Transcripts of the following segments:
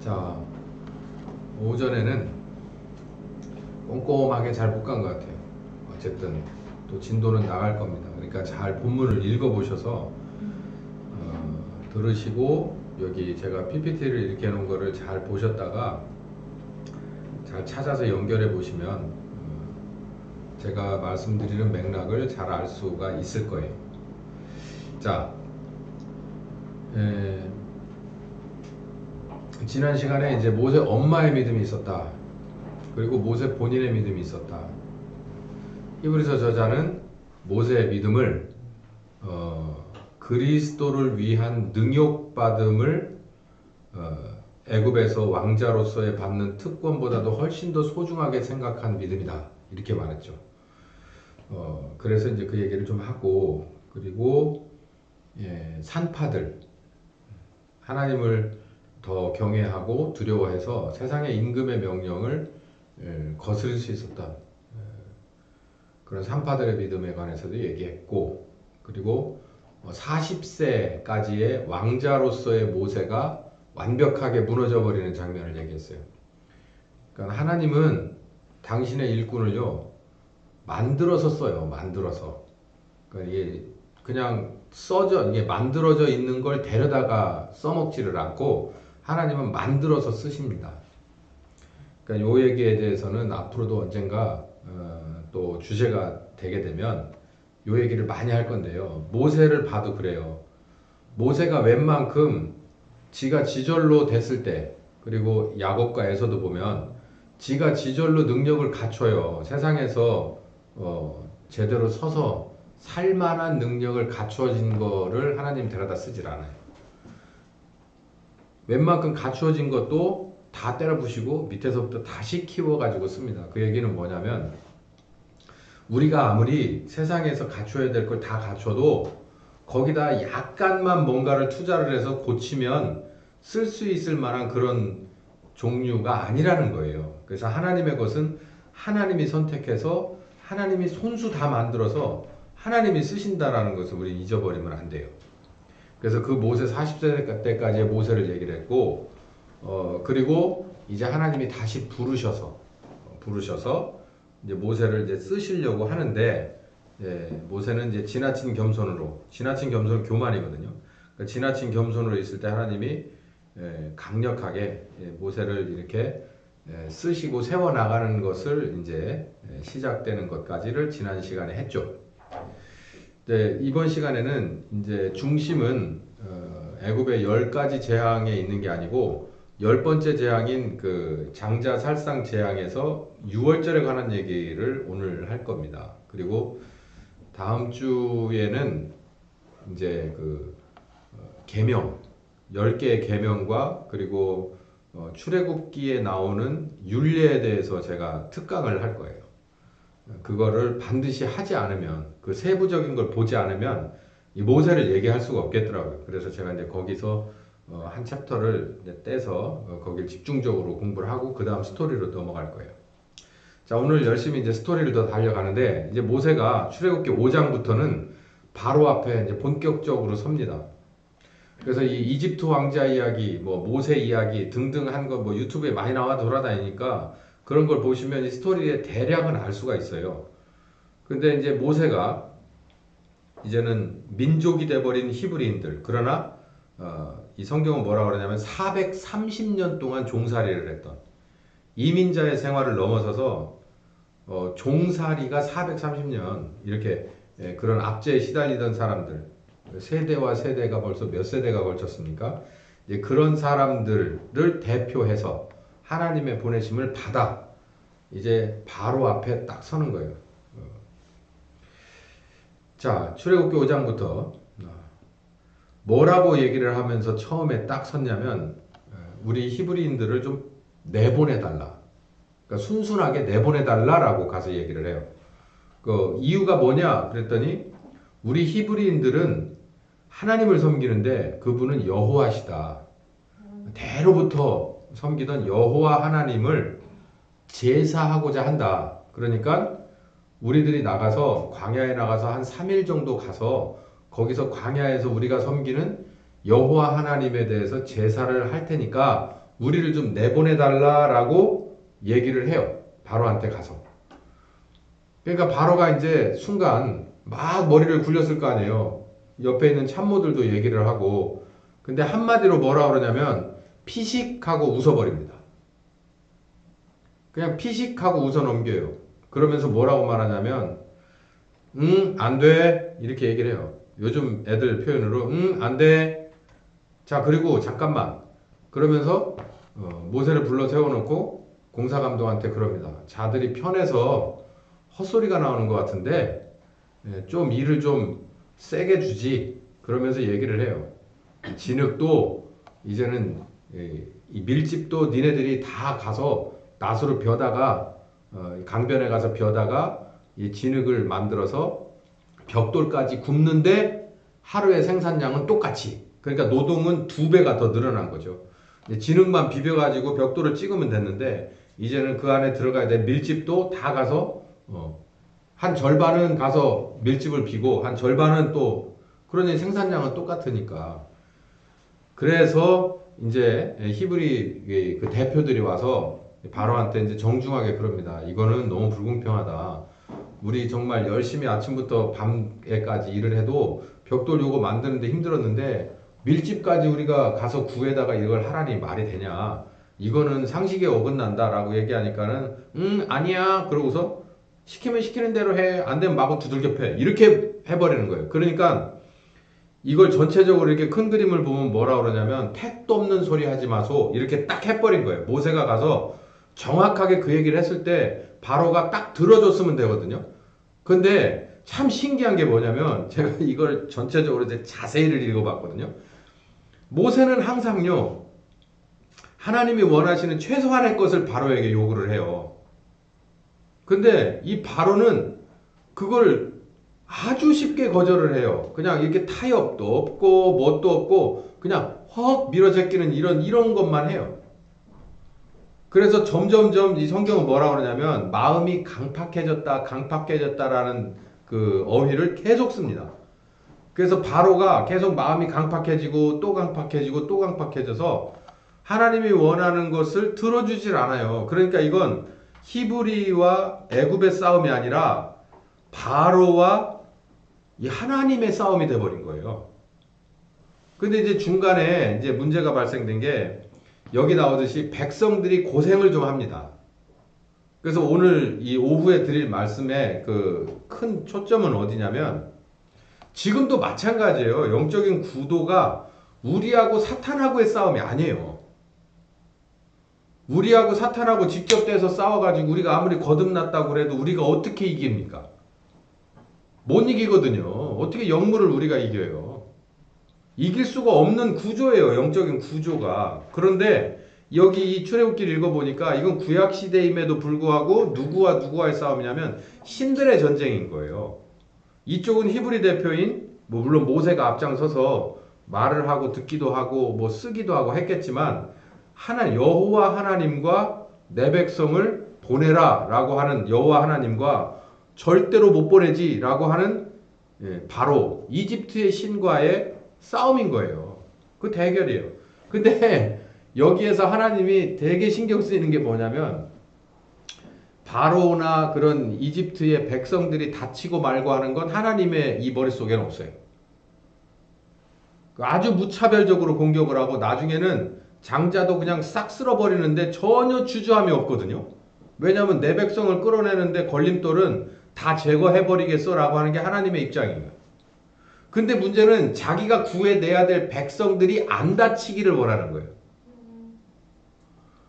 자, 오전에는 꼼꼼하게 잘 못 간 것 같아요. 어쨌든 또 진도는 나갈 겁니다. 그러니까 잘 본문을 읽어보셔서 들으시고 여기 제가 PPT를 이렇게 해놓은 거를 잘 보셨다가 잘 찾아서 연결해 보시면 제가 말씀드리는 맥락을 잘 알 수가 있을 거예요. 자, 지난 시간에 이제 모세 엄마의 믿음이 있었다. 그리고 모세 본인의 믿음이 있었다. 히브리서 저자는 모세의 믿음을 그리스도를 위한 능욕받음을 애굽에서 왕자로서의 받는 특권보다도 훨씬 더 소중하게 생각한 믿음이다. 이렇게 말했죠. 그래서 이제 그 얘기를 좀 하고, 그리고 산파들, 하나님을 더 경외하고 두려워해서 세상의 임금의 명령을 거스릴 수 있었다. 그런 산파들의 믿음에 관해서도 얘기했고, 그리고 40세까지의 왕자로서의 모세가 완벽하게 무너져 버리는 장면을 얘기했어요. 그러니까 하나님은 당신의 일꾼을요 만들어서 써요. 만들어서. 그러니까 이게 그냥 이게 만들어져 있는 걸 데려다가 써먹지를 않고 하나님은 만들어서 쓰십니다. 그러니까 요 얘기에 대해서는 앞으로도 언젠가 또 주제가 되게 되면 요 얘기를 많이 할 건데요. 모세를 봐도 그래요. 모세가 웬만큼 지가 지절로 됐을 때, 그리고 야곱과 에서도 보면 지가 지절로 능력을 갖춰요. 세상에서 제대로 서서 살만한 능력을 갖추어진 거를 하나님 데려다 쓰질 않아요. 웬만큼 갖추어진 것도 다 때려부시고 밑에서부터 다시 키워가지고 씁니다. 그 얘기는 뭐냐면 우리가 아무리 세상에서 갖춰야 될 걸 다 갖춰도 거기다 약간만 뭔가를 투자를 해서 고치면 쓸 수 있을 만한 그런 종류가 아니라는 거예요. 그래서 하나님의 것은 하나님이 선택해서 하나님이 손수 다 만들어서 하나님이 쓰신다라는 것을 우리 잊어버리면 안 돼요. 그래서 그 모세 40세 때까지의 모세를 얘기를 했고, 그리고 이제 하나님이 다시 부르셔서 이제 모세를 이제 쓰시려고 하는데, 모세는 이제 지나친 겸손은 교만이거든요. 그러니까 지나친 겸손으로 있을 때 하나님이 강력하게 모세를 이렇게 쓰시고 세워 나가는 것을 이제 시작되는 것까지를 지난 시간에 했죠. 이번 시간에는 이제 중심은 애굽의 10가지 재앙에 있는 게 아니고 10번째 재앙인 그 장자 살상 재앙에서 6월절에 관한 얘기를 오늘 할 겁니다. 그리고 다음 주에는 이제 그 계명 10개의 계명과 그리고 출애굽기에 나오는 율례에 대해서 제가 특강을 할 거예요. 그거를 반드시 하지 않으면, 그 세부적인 걸 보지 않으면 이 모세를 얘기할 수가 없겠더라고요. 그래서 제가 이제 거기서 한 챕터를 이제 떼서 거길 집중적으로 공부를 하고 그 다음 스토리로 넘어갈 거예요. 자, 오늘 열심히 이제 스토리를 더 달려가는데, 이제 모세가 출애굽기 5장부터는 바로 앞에 이제 본격적으로 섭니다. 그래서 이 이집트 왕자 이야기, 뭐 모세 이야기 등등 한 거 뭐 유튜브에 많이 나와 돌아다니니까 그런 걸 보시면 이 스토리의 대략은 알 수가 있어요. 근데 이제 모세가 이제는 민족이 돼버린 히브리인들, 그러나 이 성경은 뭐라 그러냐면 430년 동안 종살이를 했던 이민자의 생활을 넘어서서 종살이가 430년 이렇게 그런 압제에 시달리던 사람들, 세대와 세대가 벌써 몇 세대가 걸쳤습니까? 이제 그런 사람들을 대표해서 하나님의 보내심을 받아 이제 바로 앞에 딱 서는 거예요. 자, 출애굽기 5장부터 뭐라고 얘기를 하면서 처음에 딱 섰냐면 우리 히브리인들을 좀 내보내달라. 그러니까 순순하게 내보내달라라고 가서 얘기를 해요. 그 이유가 뭐냐 그랬더니 우리 히브리인들은 하나님을 섬기는데 그분은 여호와시다. 대로부터 섬기던 여호와 하나님을 제사하고자 한다. 그러니까 우리들이 나가서 광야에 나가서 한 3일 정도 가서 거기서 광야에서 우리가 섬기는 여호와 하나님에 대해서 제사를 할 테니까 우리를 좀 내보내달라라고 얘기를 해요. 바로한테 가서. 그러니까 바로가 이제 순간 막 머리를 굴렸을 거 아니에요. 옆에 있는 참모들도 얘기를 하고. 근데 한마디로 뭐라 그러냐면 피식하고 웃어버립니다. 그냥 피식하고 웃어 넘겨요. 그러면서 뭐라고 말하냐면 안 돼. 이렇게 얘기를 해요. 요즘 애들 표현으로 안 돼. 자, 그리고 잠깐만. 그러면서 모세를 불러 세워놓고 공사감독한테 그럽니다. 자들이 편해서 헛소리가 나오는 것 같은데 좀 일을 좀 세게 주지. 그러면서 얘기를 해요. 진흙도 이제는 이 밀집도 니네들이 다 가서 낫으로 벼다가 강변에 가서 벼다가 이 진흙을 만들어서 벽돌까지 굽는데 하루의 생산량은 똑같이. 그러니까 노동은 2배가 더 늘어난 거죠. 진흙만 비벼가지고 벽돌을 찍으면 됐는데 이제는 그 안에 들어가야 될 밀집도 다 가서 한 절반은 가서 밀집을 비고 한 절반은 또 그러니 생산량은 똑같으니까. 그래서 이제 히브리 그 대표들이 와서 바로한테 이제 정중하게 그럽니다. 이거는 너무 불공평하다. 우리 정말 열심히 아침부터 밤에까지 일을 해도 벽돌 요거 만드는데 힘들었는데 밀집까지 우리가 가서 구해다가 이걸 하라니 말이 되냐. 이거는 상식에 어긋난다라고 얘기하니까는 아니야. 그러고서 시키면 시키는 대로 해. 안 되면 마구 두들겨 패. 이렇게 해버리는 거예요. 그러니까 이걸 전체적으로 이렇게 큰 그림을 보면 뭐라 그러냐면 택도 없는 소리 하지 마소. 이렇게 딱 해버린 거예요. 모세가 가서 정확하게 그 얘기를 했을 때 바로가 딱 들어줬으면 되거든요. 근데 참 신기한 게 뭐냐면 제가 이걸 전체적으로 이제 자세히를 읽어봤거든요. 모세는 항상요. 하나님이 원하시는 최소한의 것을 바로에게 요구를 해요. 근데 이 바로는 그걸 아주 쉽게 거절을 해요. 그냥 이렇게 타협도 없고 뭣도 없고 그냥 헉 밀어제끼는 이런 것만 해요. 그래서 점점점 이 성경은 뭐라 그러냐면 마음이 강팍해졌다라는 그 어휘를 계속 씁니다. 그래서 바로가 계속 마음이 강팍해지고 또 강팍해지고 또 강팍해져서 하나님이 원하는 것을 들어주질 않아요. 그러니까 이건 히브리와 애굽의 싸움이 아니라 바로와 이 하나님의 싸움이 돼버린 거예요. 근데 이제 중간에 이제 문제가 발생된 게 여기 나오듯이 백성들이 고생을 좀 합니다. 그래서 오늘 이 오후에 드릴 말씀의 그 큰 초점은 어디냐면 지금도 마찬가지예요. 영적인 구도가 우리하고 사탄하고의 싸움이 아니에요. 우리하고 사탄하고 직접 대서 싸워가지고 우리가 아무리 거듭났다고 해도 우리가 어떻게 이깁니까? 못 이기거든요. 어떻게 영물을 우리가 이겨요? 이길 수가 없는 구조예요. 영적인 구조가. 그런데 여기 이 출애굽기를 읽어보니까 이건 구약시대임에도 불구하고 누구와 누구와의 싸움이냐면 신들의 전쟁인 거예요. 이쪽은 히브리 대표인 물론 모세가 앞장서서 말을 하고 듣기도 하고 뭐 쓰기도 하고 했겠지만 여호와 하나님과 내 백성을 보내라 라고 하는 여호와 하나님과 절대로 못 보내지 라고 하는 바로 이집트의 신과의 싸움인 거예요. 그 대결이에요. 근데 여기에서 하나님이 되게 신경 쓰이는 게 뭐냐면 바로나 그런 이집트의 백성들이 다치고 말고 하는 건 하나님의 이 머릿속에는 없어요. 아주 무차별적으로 공격을 하고 나중에는 장자도 그냥 싹 쓸어버리는데 전혀 주저함이 없거든요. 왜냐하면 내 백성을 끌어내는데 걸림돌은 다 제거해버리겠어 라고 하는 게 하나님의 입장이에요. 근데 문제는 자기가 구해내야 될 백성들이 안 다치기를 원하는 거예요.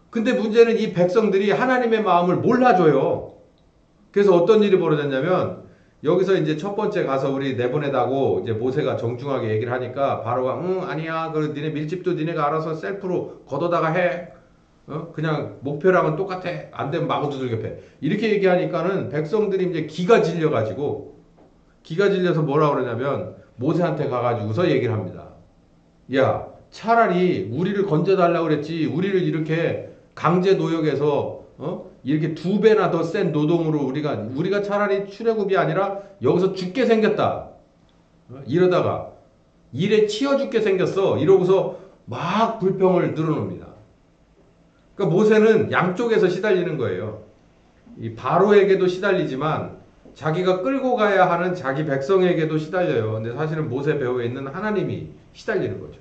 근데 문제는 이 백성들이 하나님의 마음을 몰라줘요. 그래서 어떤 일이 벌어졌냐면 여기서 이제 첫 번째 가서 우리 내보내다고 이제 모세가 정중하게 얘기를 하니까 바로가 아니야. 그 니네 밀집도 니네가 알아서 셀프로 걷어다가 해. 그냥 목표랑은 똑같아. 안 되면 마구 두들겨 패. 이렇게 얘기하니까는 백성들이 이제 기가 질려가지고 기가 질려서 뭐라 그러냐면 모세한테 가가지고서 얘기를 합니다. 야, 차라리 우리를 건져달라고 그랬지. 우리를 이렇게 강제 노역에서 이렇게 2배나 더 센 노동으로 우리가 차라리 출애굽이 아니라 여기서 죽게 생겼다. 이러다가 일에 치여 죽게 생겼어. 이러고서 막 불평을 늘어놓습니다. 그러니까 모세는 양쪽에서 시달리는 거예요. 이 바로에게도 시달리지만 자기가 끌고 가야 하는 자기 백성에게도 시달려요. 근데 사실은 모세 배후에 있는 하나님이 시달리는 거죠.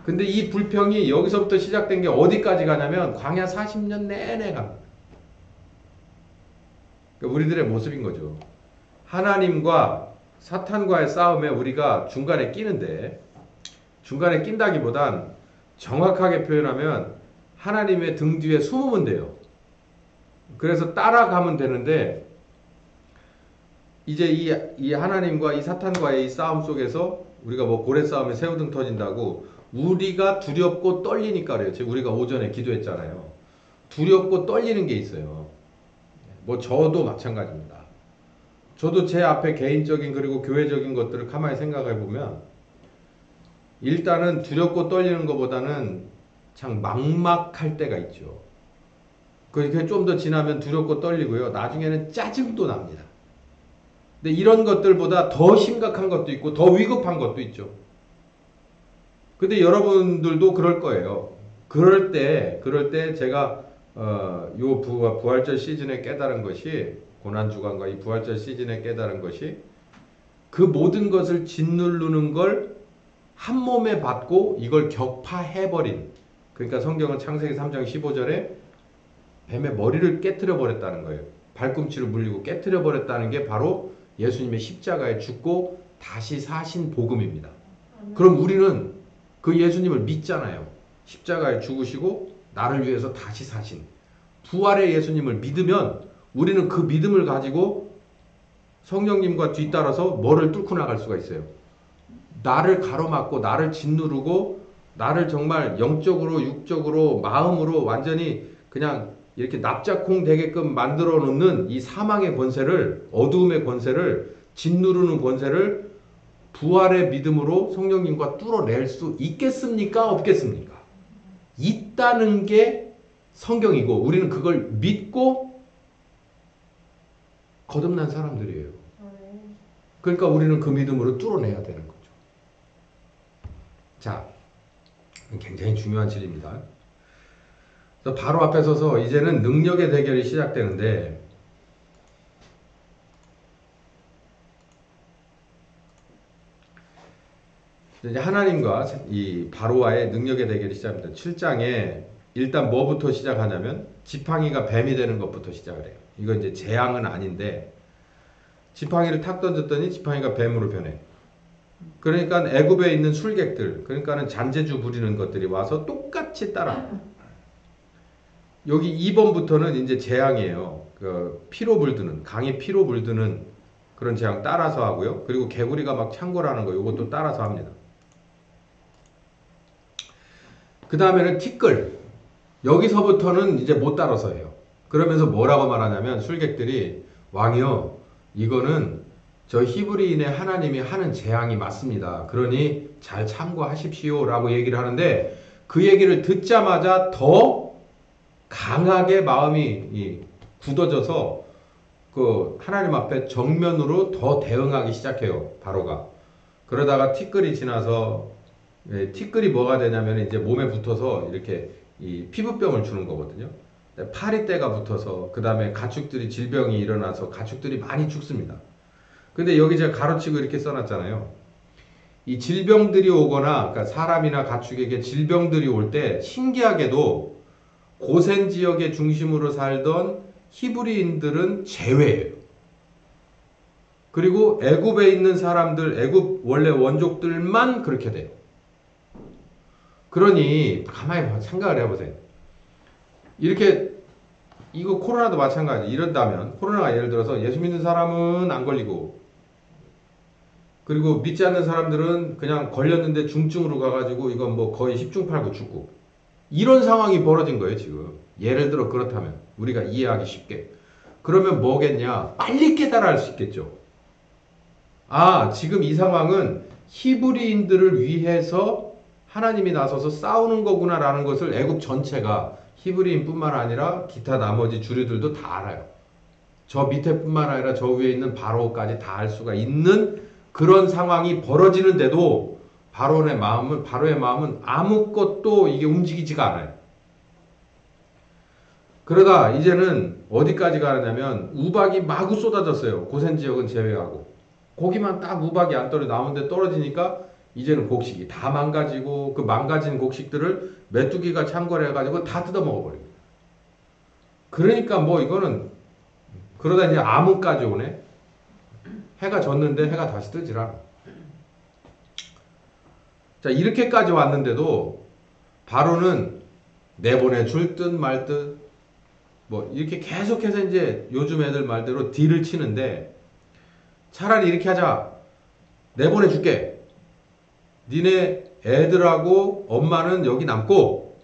근데 이 불평이 여기서부터 시작된 게 어디까지 가냐면 광야 40년 내내 갑니다. 그러니까 우리들의 모습인 거죠. 하나님과 사탄과의 싸움에 우리가 중간에 끼는데, 중간에 낀다기보단 정확하게 표현하면 하나님의 등 뒤에 숨으면 돼요. 그래서 따라가면 되는데, 이제 이 하나님과 이 사탄과의 이 싸움 속에서 우리가 뭐 고래 싸움에 새우등 터진다고 우리가 두렵고 떨리니까 그래요. 우리가 오전에 기도했잖아요. 두렵고 떨리는 게 있어요. 뭐 저도 마찬가지입니다. 저도 제 앞에 개인적인 그리고 교회적인 것들을 가만히 생각해 보면 일단은 두렵고 떨리는 것보다는 참 막막할 때가 있죠. 그게 좀 더 지나면 두렵고 떨리고요. 나중에는 짜증도 납니다. 근데 이런 것들보다 더 심각한 것도 있고 더 위급한 것도 있죠. 근데 여러분들도 그럴 거예요. 그럴 때 제가 요 부활절 시즌에 깨달은 것이, 고난주간과 이 부활절 시즌에 깨달은 것이, 그 모든 것을 짓누르는 걸 한 몸에 받고 이걸 격파해버린, 그러니까 성경은 창세기 3장 15절에 뱀의 머리를 깨트려 버렸다는 거예요. 발꿈치를 물리고 깨트려 버렸다는 게 바로 예수님의 십자가에 죽고 다시 사신 복음입니다. 그럼 우리는 그 예수님을 믿잖아요. 십자가에 죽으시고 나를 위해서 다시 사신 부활의 예수님을 믿으면 우리는 그 믿음을 가지고 성령님과 뒤따라서 뭐를 뚫고 나갈 수가 있어요. 나를 가로막고 나를 짓누르고 나를 정말 영적으로 육적으로 마음으로 완전히 그냥 이렇게 납작콩 되게끔 만들어 놓는 이 사망의 권세를, 어두움의 권세를, 짓누르는 권세를 부활의 믿음으로 성령님과 뚫어낼 수 있겠습니까? 없겠습니까? 있다는 게 성경이고 우리는 그걸 믿고 거듭난 사람들이에요. 그러니까 우리는 그 믿음으로 뚫어내야 되는 거죠. 자, 굉장히 중요한 진리입니다. 바로 앞에 서서 이제는 능력의 대결이 시작되는데, 이제 하나님과 이 바로와의 능력의 대결이 시작합니다. 7장에 일단 뭐부터 시작하냐면 지팡이가 뱀이 되는 것부터 시작을 해요. 이건 이제 재앙은 아닌데 지팡이를 탁 던졌더니 지팡이가 뱀으로 변해. 그러니까 애굽에 있는 술객들, 그러니까는 잔재주 부리는 것들이 와서 똑같이 따라. 여기 2번부터는 이제 재앙이에요. 그 피로 물드는, 강이 피로 물드는 그런 재앙 따라서 하고요. 그리고 개구리가 막 창궐하는 거 이것도 따라서 합니다. 그 다음에는 티끌. 여기서부터는 이제 못 따라서 해요. 그러면서 뭐라고 말하냐면 술객들이, 왕이요, 이거는 저 히브리인의 하나님이 하는 재앙이 맞습니다. 그러니 잘 참고하십시오 라고 얘기를 하는데, 그 얘기를 듣자마자 더 강하게 마음이 굳어져서 그 하나님 앞에 정면으로 더 대응하기 시작해요. 바로가. 그러다가 티끌이 지나서, 티끌이 뭐가 되냐면 이제 몸에 붙어서 이렇게 이 피부병을 주는 거거든요. 파리떼가 붙어서 그 다음에 가축들이 질병이 일어나서 가축들이 많이 죽습니다. 근데 여기 제가 가로치고 이렇게 써놨잖아요. 이 질병들이 오거나, 그러니까 사람이나 가축에게 질병들이 올 때 신기하게도 고센 지역의 중심으로 살던 히브리인들은 제외예요. 그리고 애굽에 있는 사람들, 애굽 원래 원족들만 그렇게 돼요. 그러니 가만히 생각을 해보세요. 이렇게 이거 코로나도 마찬가지. 이런다면 코로나가 예를 들어서 예수 믿는 사람은 안 걸리고, 그리고 믿지 않는 사람들은 그냥 걸렸는데 중증으로 가가지고 이건 뭐 거의 10중 8구 죽고, 이런 상황이 벌어진 거예요 지금. 예를 들어 그렇다면 우리가 이해하기 쉽게, 그러면 뭐겠냐, 빨리 깨달아 할 수 있겠죠. 아, 지금 이 상황은 히브리인들을 위해서 하나님이 나서서 싸우는 거구나 라는 것을 애굽 전체가, 히브리인뿐만 아니라 기타 나머지 주류들도 다 알아요. 저 밑에 뿐만 아니라 저 위에 있는 바로까지 다 알 수가 있는 그런 상황이 벌어지는데도 바로의 마음은 아무것도 이게 움직이지가 않아요. 그러다 이제는 어디까지 가느냐면 우박이 마구 쏟아졌어요. 고센 지역은 제외하고. 고기만 딱 우박이 안 떨어 나오는데 떨어지니까 이제는 곡식이 다 망가지고 그 망가진 곡식들을 메뚜기가 창궐해 가지고 다 뜯어 먹어버려요. 그러니까 뭐 이거는 그러다 이제 암흑까지 오네. 해가 졌는데 해가 다시 뜨질 않아. 자, 이렇게까지 왔는데도 바로는 내보내 줄 듯 말 듯 뭐 이렇게 계속해서 이제 요즘 애들 말대로 딜을 치는데 차라리 이렇게 하자. 내보내 줄게. 니네 애들하고 엄마는 여기 남고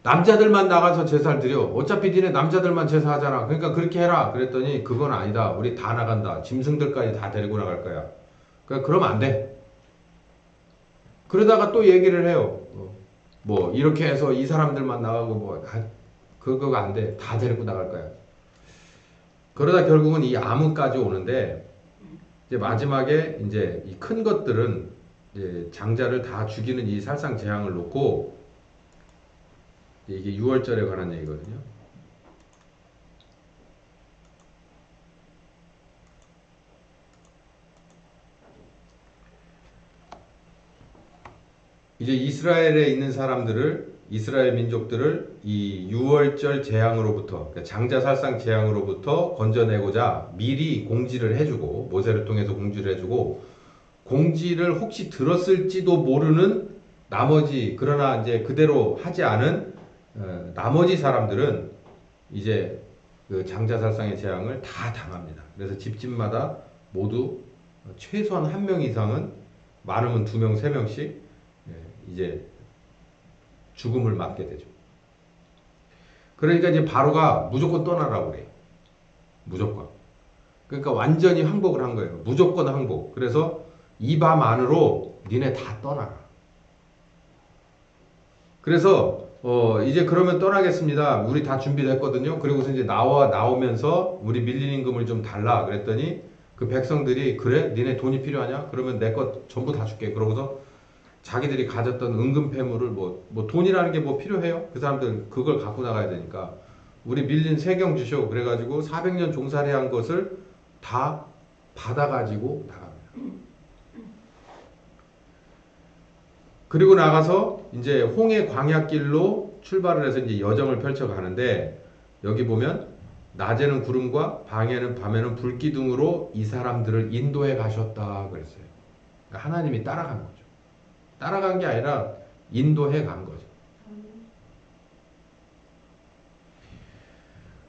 남자들만 나가서 제사를 드려. 어차피 니네 남자들만 제사하잖아. 그러니까 그렇게 해라. 그랬더니 그건 아니다. 우리 다 나간다. 짐승들까지 다 데리고 나갈 거야. 그러니까 그러면 안 돼. 그러다가 또 얘기를 해요. 뭐 이렇게 해서 이 사람들만 나가고 뭐 그거 안 돼. 다 데리고 나갈 거야. 그러다 결국은 이 암흑까지 오는데 이제 마지막에 이제 이 큰 것들은 이제 장자를 다 죽이는 이 살상 재앙을 놓고 이게 6월절에 관한 얘기거든요. 이제 이스라엘에 있는 사람들을 이스라엘 민족들을 이 6월절 재앙으로부터 그러니까 장자살상 재앙으로부터 건져내고자 미리 공지를 해주고 모세를 통해서 공지를 해주고 공지를 혹시 들었을지도 모르는 나머지 그러나 이제 그대로 하지 않은 나머지 사람들은 이제 그 장자살상의 재앙을 다 당합니다. 그래서 집집마다 모두 최소한 한 명 이상은 많으면 2명, 3명씩 이제 죽음을 맞게 되죠. 그러니까 이제 바로가 무조건 떠나라고 그래요. 무조건. 그러니까 완전히 항복을 한 거예요. 무조건 항복. 그래서 이 밤 안으로 니네 다 떠나라. 그래서 이제 그러면 떠나겠습니다. 우리 다 준비됐거든요. 그리고서 이제 나오면서 우리 밀린 임금을 좀 달라. 그랬더니 그 백성들이 그래? 니네 돈이 필요하냐? 그러면 내 것 전부 다 줄게. 그러고서 자기들이 가졌던 은금 패물을 뭐 돈이라는 게 뭐 필요해요? 그 사람들 그걸 갖고 나가야 되니까 우리 밀린 세경 주쇼. 그래가지고 400년 종살이 한 것을 다 받아가지고 나갑니다. 그리고 나가서 이제 홍해 광야길로 출발을 해서 이제 여정을 펼쳐가는데 여기 보면 낮에는 구름과 밤에는 불기둥으로 이 사람들을 인도해 가셨다 그랬어요. 그러니까 하나님이 따라간 거죠. 따라간 게 아니라 인도해 간 거죠.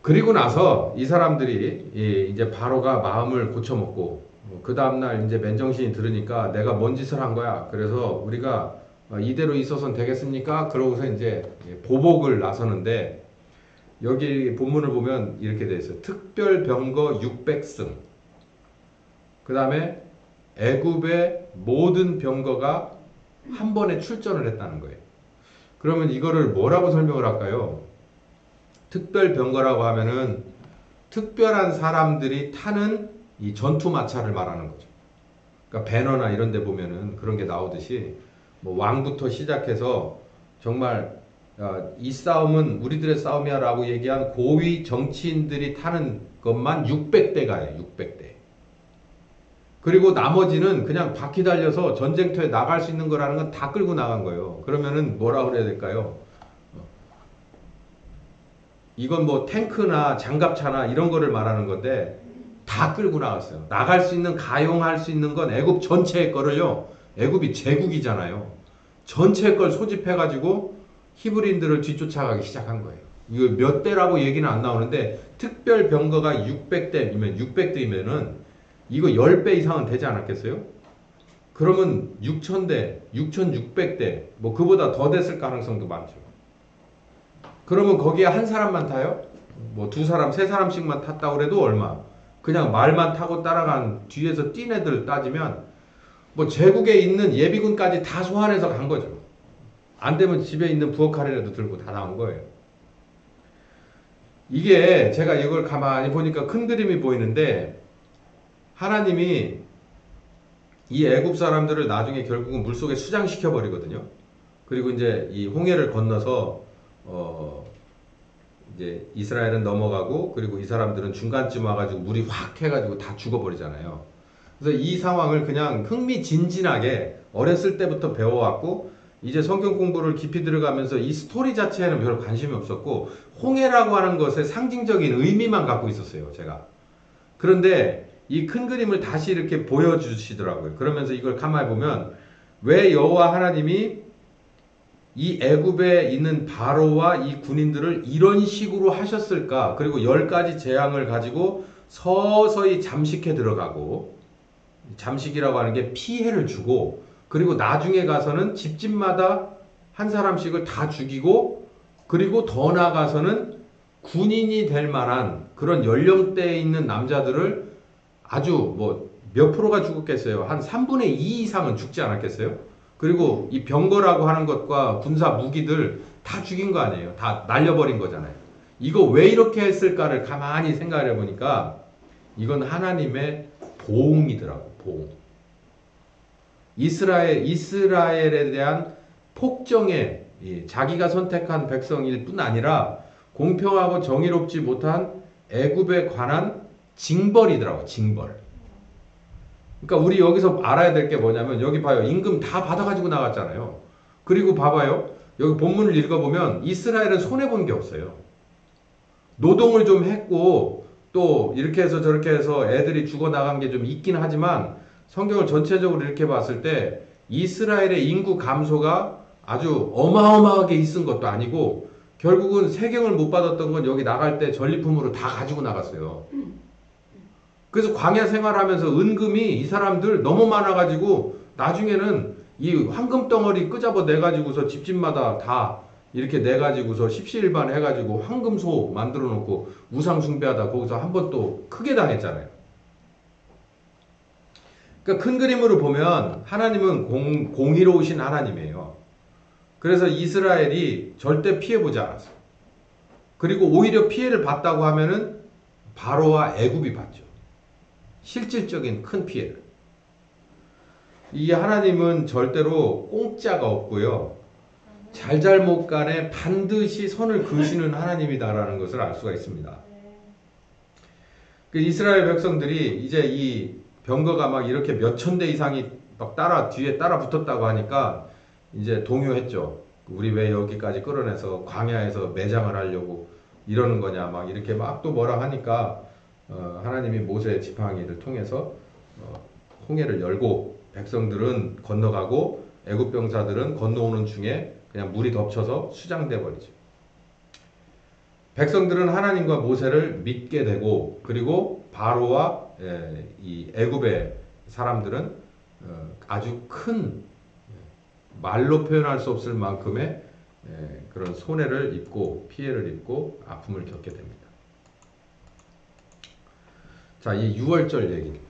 그리고 나서 이 사람들이 이제 바로가 마음을 고쳐먹고 그 다음날 이제 맨정신이 들으니까 내가 뭔 짓을 한 거야. 그래서 우리가 이대로 있어서는 되겠습니까? 그러고서 이제 보복을 나서는데 여기 본문을 보면 이렇게 돼 있어요. 특별 병거 600승. 그 다음에 애굽의 모든 병거가 한 번에 출전을 했다는 거예요. 그러면 이거를 뭐라고 설명을 할까요? 특별 병거라고 하면은 특별한 사람들이 타는 이 전투 마차를 말하는 거죠. 그러니까 배너나 이런 데 보면은 그런 게 나오듯이 뭐 왕부터 시작해서 정말 이 싸움은 우리들의 싸움이야 라고 얘기한 고위 정치인들이 타는 것만 600대가예요. 600대. 그리고 나머지는 그냥 바퀴 달려서 전쟁터에 나갈 수 있는 거라는 건 다 끌고 나간 거예요. 그러면은 뭐라 그래야 될까요? 이건 뭐 탱크나 장갑차나 이런 거를 말하는 건데 다 끌고 나갔어요. 나갈 수 있는 가용할 수 있는 건 애굽 전체의 거를요. 애굽이 제국이잖아요. 전체 걸 소집해가지고 히브리인들을 뒤쫓아가기 시작한 거예요. 이거 몇 대라고 얘기는 안 나오는데 특별 병거가 600대이면은 이거 10배 이상은 되지 않았겠어요? 그러면 6,000대, 6,600대 뭐 그보다 더 됐을 가능성도 많죠. 그러면 거기에 한 사람만 타요? 뭐 2사람, 3사람씩만 탔다고 해도 얼마? 그냥 말만 타고 따라간 뒤에서 뛴 애들 따지면 뭐 제국에 있는 예비군까지 다 소환해서 간 거죠. 안 되면 집에 있는 부엌 칼이라도 들고 다 나온 거예요. 이게 제가 이걸 가만히 보니까 큰 그림이 보이는데 하나님이 이 애굽 사람들을 나중에 결국은 물속에 수장시켜 버리거든요. 그리고 이제 이 홍해를 건너서 이제 이스라엘은 넘어가고 그리고 이 사람들은 중간쯤 와가지고 물이 확 해가지고 다 죽어버리잖아요. 그래서 이 상황을 그냥 흥미진진하게 어렸을 때부터 배워왔고 이제 성경 공부를 깊이 들어가면서 이 스토리 자체에는 별 관심이 없었고 홍해라고 하는 것에 상징적인 의미만 갖고 있었어요, 제가. 그런데 이 큰 그림을 다시 이렇게 보여주시더라고요. 그러면서 이걸 가만히 보면 왜 여호와 하나님이 이 애굽에 있는 바로와 이 군인들을 이런 식으로 하셨을까? 그리고 10가지 재앙을 가지고 서서히 잠식해 들어가고 잠식이라고 하는 게 피해를 주고 그리고 나중에 가서는 집집마다 한 사람씩을 다 죽이고 그리고 더 나아가서는 군인이 될 만한 그런 연령대에 있는 남자들을 아주 뭐 몇 프로가 죽었겠어요? 한 3분의 2 이상은 죽지 않았겠어요? 그리고 이 병거라고 하는 것과 군사 무기들 다 죽인 거 아니에요? 다 날려버린 거잖아요. 이거 왜 이렇게 했을까를 가만히 생각해 보니까 이건 하나님의 보응이더라고, 보응. 이스라엘에 대한 폭정에 자기가 선택한 백성일 뿐 아니라 공평하고 정의롭지 못한 애굽에 관한 징벌이더라고, 징벌. 그러니까 우리 여기서 알아야 될 게 뭐냐면 여기 봐요. 임금 다 받아가지고 나갔잖아요. 그리고 봐봐요. 여기 본문을 읽어보면 이스라엘은 손해본 게 없어요. 노동을 좀 했고 또 이렇게 해서 저렇게 해서 애들이 죽어나간 게 좀 있긴 하지만 성경을 전체적으로 이렇게 봤을 때 이스라엘의 인구 감소가 아주 어마어마하게 있은 것도 아니고 결국은 세경을 못 받았던 건 여기 나갈 때 전리품으로 다 가지고 나갔어요. 그래서 광야 생활하면서 은금이 이 사람들 너무 많아가지고 나중에는 이 황금 덩어리 끄잡아 내가지고서 집집마다 다 이렇게 내가지고서 십시일반 해가지고 황금소 만들어 놓고 우상 숭배하다 거기서 한 번 또 크게 당했잖아요. 그러니까 큰 그림으로 보면 하나님은 공의로우신 하나님이에요. 그래서 이스라엘이 절대 피해보지 않았어요. 그리고 오히려 피해를 봤다고 하면은 바로와 애굽이 봤죠. 실질적인 큰 피해를. 이 하나님은 절대로 공짜가 없고요. 잘잘못 간에 반드시 선을 그으시는 하나님이다라는 것을 알 수가 있습니다. 그 이스라엘 백성들이 이제 이 병거가 막 이렇게 몇천 대 이상이 막 뒤에 따라 붙었다고 하니까 이제 동요했죠. 우리 왜 여기까지 끌어내서 광야에서 매장을 하려고 이러는 거냐 막 이렇게 막 또 뭐라 하니까 하나님이 모세 지팡이를 통해서 홍해를 열고 백성들은 건너가고 애굽 병사들은 건너오는 중에 그냥 물이 덮쳐서 수장돼 버리죠. 백성들은 하나님과 모세를 믿게 되고 그리고 바로와 이 애굽의 사람들은 아주 큰 말로 표현할 수 없을 만큼의 그런 손해를 입고 피해를 입고 아픔을 겪게 됩니다. 자, 이 6월절 얘기.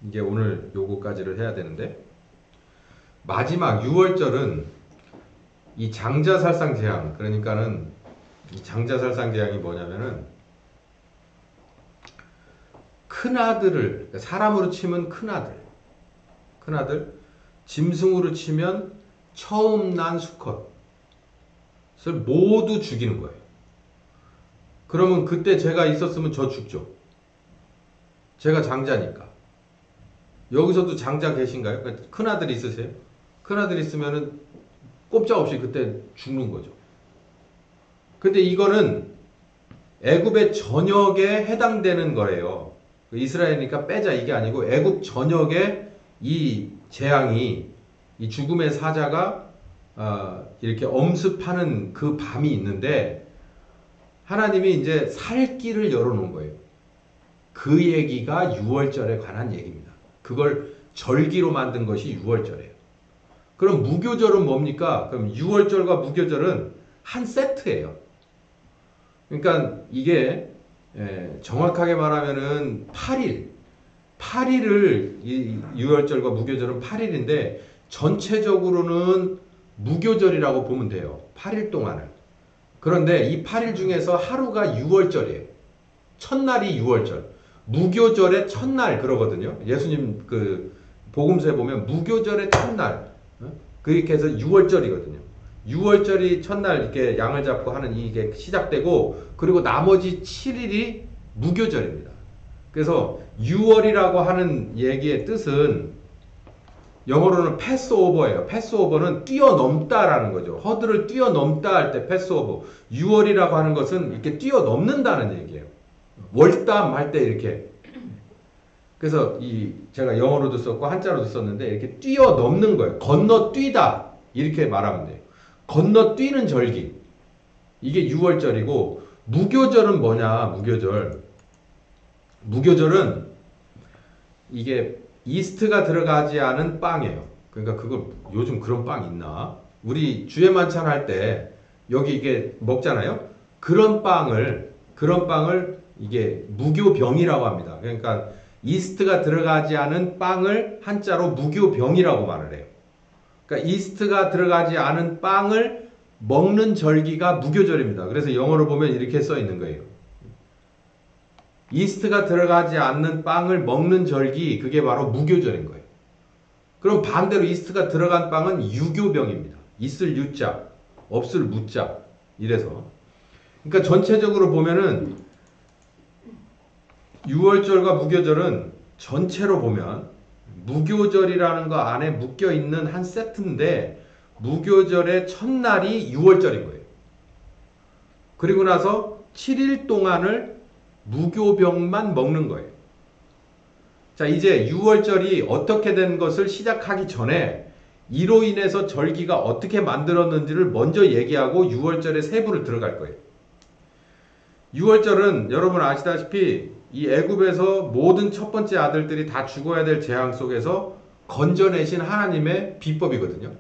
이게 오늘 요거까지를 해야 되는데 마지막 6월절은 이 장자살상재앙 그러니까는 이 장자살상재앙이 뭐냐면은 큰아들을 사람으로 치면 큰아들 짐승으로 치면 처음 난 수컷을 모두 죽이는 거예요. 그러면 그때 제가 있었으면 저 죽죠. 제가 장자니까. 여기서도 장자 계신가요? 그러니까 큰아들 있으세요? 큰아들 있으면은 꼼짝없이 그때 죽는 거죠. 근데 이거는 애굽의 전역에 해당되는 거예요. 이스라엘이니까 빼자 이게 아니고 애굽 전역에 이 재앙이 이 죽음의 사자가 이렇게 엄습하는 그 밤이 있는데 하나님이 이제 살 길을 열어놓은 거예요. 그 얘기가 6월절에 관한 얘기입니다. 그걸 절기로 만든 것이 6월절이에요. 그럼 무교절은 뭡니까? 그럼 6월절과 무교절은 한 세트예요. 그러니까 이게 정확하게 말하면은 8일을 이 6월절과 무교절은 8일인데 전체적으로는 무교절이라고 보면 돼요. 8일 동안을. 그런데 이 8일 중에서 하루가 6월절이에요. 첫날이 6월절. 무교절의 첫날 그러거든요. 예수님 그 복음서에 보면 무교절의 첫날 그렇게 해서 6월절이거든요. 6월절이 첫날 이렇게 양을 잡고 하는 이게 시작되고, 그리고 나머지 7일이 무교절입니다. 그래서 6월이라고 하는 얘기의 뜻은 영어로는 패스오버예요. 패스오버는 뛰어넘다라는 거죠. 허들을 뛰어넘다 할 때 패스오버. 6월이라고 하는 것은 이렇게 뛰어넘는다는 얘기예요. 월담 할 때 이렇게. 그래서 제가 영어로도 썼고 한자로도 썼는데 이렇게 뛰어넘는 거예요. 건너뛰다 이렇게 말하면 돼요. 건너뛰는 절기. 이게 6월절이고, 무교절은 뭐냐? 무교절은 이게 이스트가 들어가지 않은 빵이에요. 그러니까 그걸 요즘 그런 빵 있나? 우리 주의 만찬 할 때 여기 이게 먹잖아요. 그런 빵을 이게 무교병이라고 합니다. 그러니까 이스트가 들어가지 않은 빵을 한자로 무교병이라고 말을 해요. 그러니까 이스트가 들어가지 않은 빵을 먹는 절기가 무교절입니다. 그래서 영어로 보면 이렇게 써 있는 거예요. 이스트가 들어가지 않는 빵을 먹는 절기, 그게 바로 무교절인 거예요. 그럼 반대로 이스트가 들어간 빵은 유교병입니다. 있을 유자, 없을 무자. 이래서. 그러니까 전체적으로 보면은 6월절과 무교절은 전체로 보면 무교절이라는 거 안에 묶여 있는 한 세트인데, 무교절의 첫날이 6월절인 거예요. 그리고 나서 7일 동안을 무교병만 먹는 거예요. 자, 이제 6월절이 어떻게 된 것을 시작하기 전에 이로 인해서 절기가 어떻게 만들었는지를 먼저 얘기하고 6월절의 세부를 들어갈 거예요. 6월절은 여러분 아시다시피 이 애굽에서 모든 첫 번째 아들들이 다 죽어야 될 재앙 속에서 건져내신 하나님의 비법이거든요.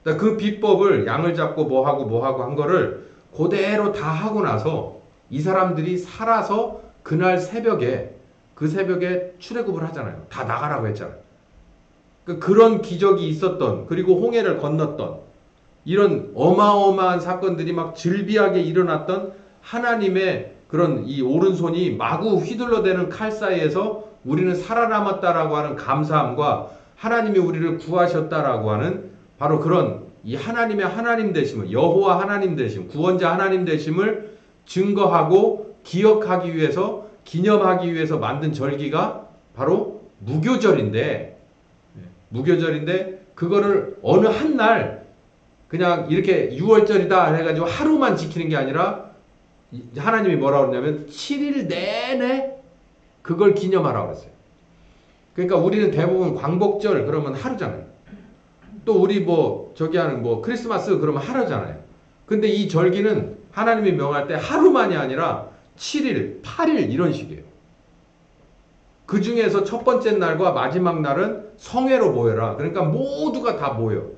그러니까 그 비법을 양을 잡고 뭐하고 한 거를 그대로 다 하고 나서 이 사람들이 살아서 그날 새벽에, 그 새벽에 출애굽을 하잖아요. 다 나가라고 했잖아요. 그런 기적이 있었던, 그리고 홍해를 건넜던 이런 어마어마한 사건들이 막 즐비하게 일어났던 하나님의 그런 이 오른손이 마구 휘둘러대는 칼 사이에서 우리는 살아남았다라고 하는 감사함과 하나님이 우리를 구하셨다라고 하는 바로 그런 이 하나님의 하나님 되심을, 여호와 하나님 되심, 구원자 하나님 되심을 증거하고 기억하기 위해서, 기념하기 위해서 만든 절기가 바로 무교절인데, 그거를 어느 한 날 그냥 이렇게 6월절이다 해가지고 하루만 지키는 게 아니라 하나님이 뭐라고 그러냐면 7일 내내 그걸 기념하라고 했어요. 그러니까 우리는 대부분 광복절 그러면 하루잖아요. 또 우리 저기 하는 크리스마스 그러면 하루잖아요. 근데 이 절기는 하나님이 명할 때 하루만이 아니라 7일, 8일 이런 식이에요. 그 중에서 첫 번째 날과 마지막 날은 성회로 모여라. 그러니까 모두가 다 모여.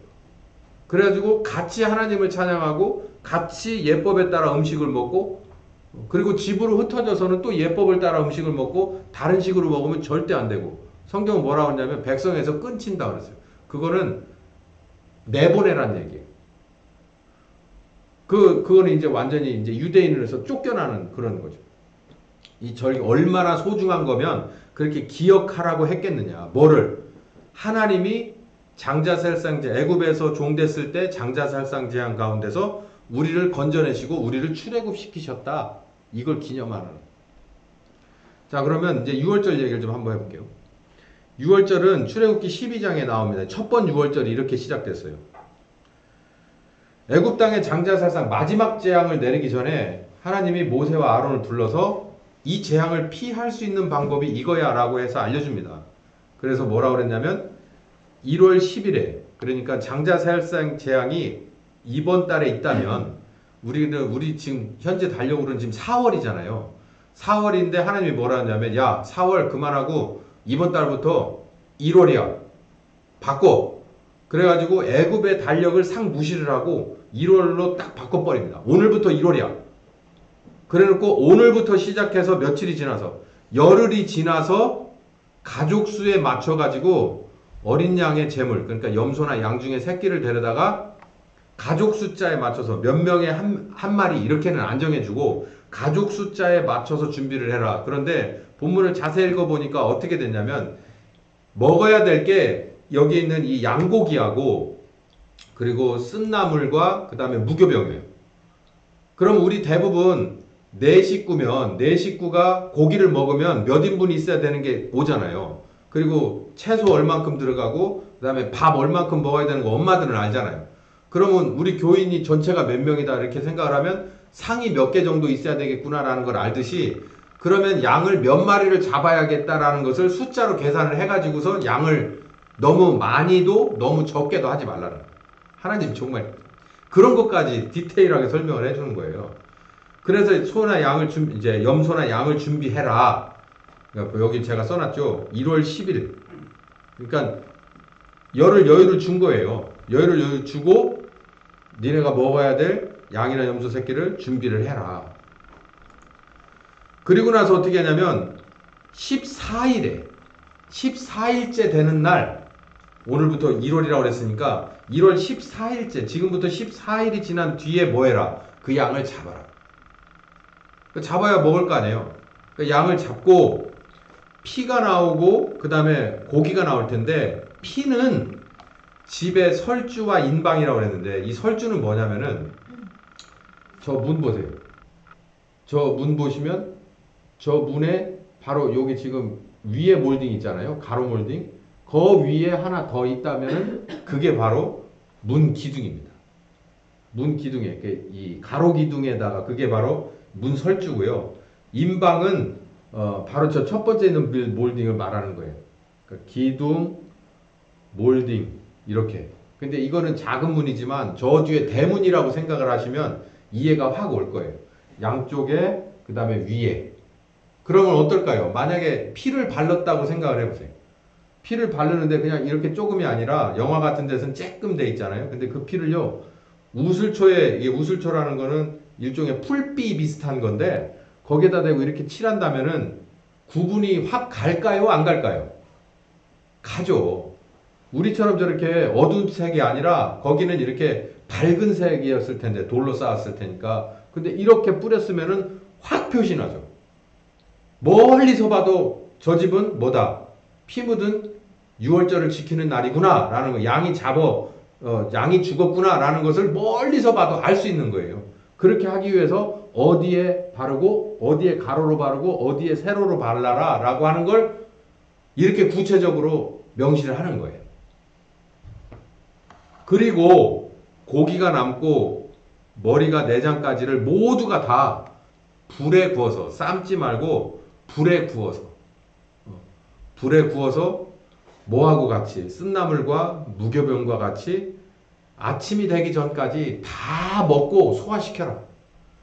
그래가지고 같이 하나님을 찬양하고 같이 예법에 따라 음식을 먹고, 그리고 집으로 흩어져서는 또 예법을 따라 음식을 먹고 다른 식으로 먹으면 절대 안 되고, 성경은 뭐라고 하냐면 백성에서 끊친다 그랬어요. 그거는 내보내란 얘기예요. 그거는 이제 완전히 이제 유대인으로서 쫓겨나는 그런 거죠. 이 절기 얼마나 소중한 거면 그렇게 기억하라고 했겠느냐. 뭐를? 하나님이 장자살상제, 애굽에서 종됐을 때 장자살상 재앙 가운데서 우리를 건져내시고 우리를 출애굽시키셨다. 이걸 기념하는. 자, 그러면 이제 6월절 얘기를 좀 한번 해볼게요. 6월절은 출애굽기 12장에 나옵니다. 첫 번 6월절이 이렇게 시작됐어요. 애굽 땅의 장자살상 마지막 재앙을 내리기 전에 하나님이 모세와 아론을 불러서 이 재앙을 피할 수 있는 방법이 이거야 라고 해서 알려줍니다. 그래서 뭐라고 그랬냐면 1월 10일에, 그러니까 장자살상 재앙이 이번 달에 있다면 우리 지금 현재 달력으로는 지금 4월이잖아요. 4월인데 하나님이 뭐라 하냐면, 야 4월 그만하고 이번 달부터 1월이야. 바꿔. 그래가지고 애굽의 달력을 상무시를 하고 1월로 딱 바꿔버립니다. 오늘부터 1월이야. 그래놓고 오늘부터 시작해서 며칠이 지나서, 열흘이 지나서 가족 수에 맞춰가지고 어린 양의 제물, 그러니까 염소나 양 중에 새끼를 데려다가 가족 숫자에 맞춰서 몇 명에 한 마리 이렇게는 안 정해주고 가족 숫자에 맞춰서 준비를 해라. 그런데 본문을 자세히 읽어보니까 어떻게 됐냐면, 먹어야 될 게 여기 있는 이 양고기하고 그리고 쓴나물과 그 다음에 무교병이에요. 그럼 우리 대부분 네 식구면 네 식구가 고기를 먹으면 몇 인분 있어야 되는 게 오잖아요. 그리고 채소 얼만큼 들어가고 그 다음에 밥 얼만큼 먹어야 되는 거 엄마들은 알잖아요. 그러면 우리 교인이 전체가 몇 명이다 이렇게 생각을 하면 상이 몇 개 정도 있어야 되겠구나라는 걸 알듯이 그러면 양을 몇 마리를 잡아야겠다라는 것을 숫자로 계산을 해가지고서 양을 너무 많이도 너무 적게도 하지 말라는 거예요. 하나님 정말 그런 것까지 디테일하게 설명을 해주는 거예요. 그래서 소나 양을 이제 염소나 양을 준비해라. 그러니까 여기 제가 써놨죠. 1월 10일. 그러니까 열흘 여유를 준 거예요. 여유를 주고 니네가 먹어야 될 양이나 염소 새끼를 준비를 해라. 그리고 나서 어떻게 하냐면 14일째 되는 날 오늘부터 1월이라고 그랬으니까 1월 14일째 지금부터 14일이 지난 뒤에 뭐 해라? 그 양을 잡아라. 잡아야 먹을 거 아니에요. 그 양을 잡고 피가 나오고 그 다음에 고기가 나올 텐데 피는 집에 설주와 인방이라고 그랬는데 이 설주는 뭐냐면은 저 문 보세요. 저 문 보시면 저 문에 바로 여기 지금 위에 몰딩 있잖아요. 가로 몰딩. 그 위에 하나 더 있다면은 그게 바로 문 기둥입니다. 문 기둥에 이 가로 기둥에다가 그게 바로 문 설주고요. 인방은 바로 저 첫 번째 있는 몰딩을 말하는 거예요. 그러니까 기둥, 몰딩 이렇게. 근데 이거는 작은 문이지만 저 뒤에 대문이라고 생각을 하시면 이해가 확 올 거예요. 양쪽에 그 다음에 위에. 그러면 어떨까요? 만약에 피를 발랐다고 생각을 해보세요. 피를 바르는데 그냥 이렇게 조금이 아니라 영화 같은 데서는 쬐끔 돼 있잖아요. 근데 그 피를요 우슬초에 이게 우슬초라는 거는 일종의 풀비 비슷한 건데 거기에다 대고 이렇게 칠한다면은 구분이 확 갈까요? 안 갈까요? 가죠. 우리처럼 저렇게 어두운 색이 아니라 거기는 이렇게 밝은 색이었을 텐데 돌로 쌓았을 테니까. 근데 이렇게 뿌렸으면은 확 표시나죠. 멀리서 봐도 저 집은 뭐다? 피 묻은 유월절을 지키는 날이구나 라는 거. 양이 죽었구나 라는 것을 멀리서 봐도 알 수 있는 거예요. 그렇게 하기 위해서 어디에 바르고 어디에 가로로 바르고 어디에 세로로 발라라 라고 하는 걸 이렇게 구체적으로 명시를 하는 거예요. 그리고 고기가 남고 머리가 내장까지를 모두가 다 불에 구워서 삶지 말고 불에 구워서 뭐하고 같이 쓴나물과 무교병과 같이 아침이 되기 전까지 다 먹고 소화시켜라.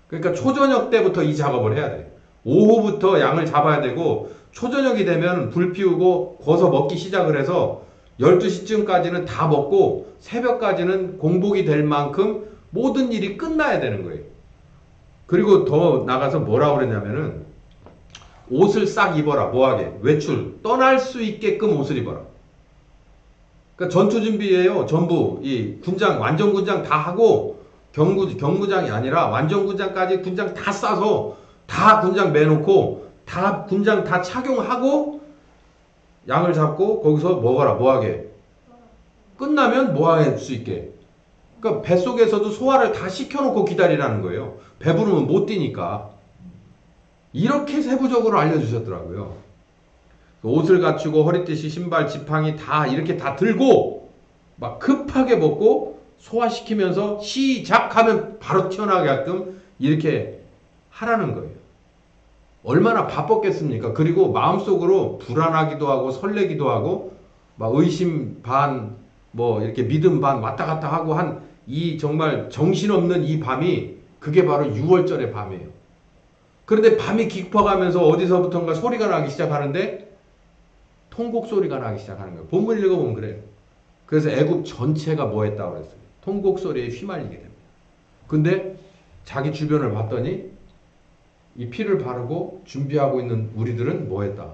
그러니까 초저녁 때부터 이 작업을 해야 돼. 오후부터 양을 잡아야 되고 초저녁이 되면 불 피우고 구워서 먹기 시작을 해서 12시쯤까지는 다 먹고 새벽까지는 공복이 될 만큼 모든 일이 끝나야 되는 거예요. 그리고 더 나가서 뭐라고 그랬냐면은 옷을 싹 입어라. 뭐하게? 외출. 떠날 수 있게끔 옷을 입어라. 그러니까 전투 준비예요. 전부. 이 군장, 완전 군장 다 하고 경무장이 아니라 완전 군장까지 군장 다 싸서 다 군장 매놓고 다 군장 다 착용하고 양을 잡고 거기서 먹어라. 뭐하게? 끝나면 뭐할 수 있게. 그러니까 뱃속에서도 소화를 다 시켜놓고 기다리라는 거예요. 배부르면 못 뛰니까. 이렇게 세부적으로 알려주셨더라고요. 옷을 갖추고 허리띠시, 신발, 지팡이 다 이렇게 다 들고 막 급하게 먹고 소화시키면서 시작하면 바로 튀어나가게끔 이렇게 하라는 거예요. 얼마나 바빴겠습니까? 그리고 마음속으로 불안하기도 하고 설레기도 하고 막 의심 반 뭐 이렇게 믿음 반 왔다 갔다 하고 한 이 정말 정신없는 이 밤이 그게 바로 6월절의 밤이에요. 그런데 밤이 깊어가면서 어디서부턴가 소리가 나기 시작하는데 통곡 소리가 나기 시작하는 거예요. 본문 읽어보면 그래요. 그래서 애굽 전체가 뭐 했다고 그랬어요? 통곡 소리에 휘말리게 됩니다. 근데 자기 주변을 봤더니 이 피를 바르고 준비하고 있는 우리들은 뭐 했다?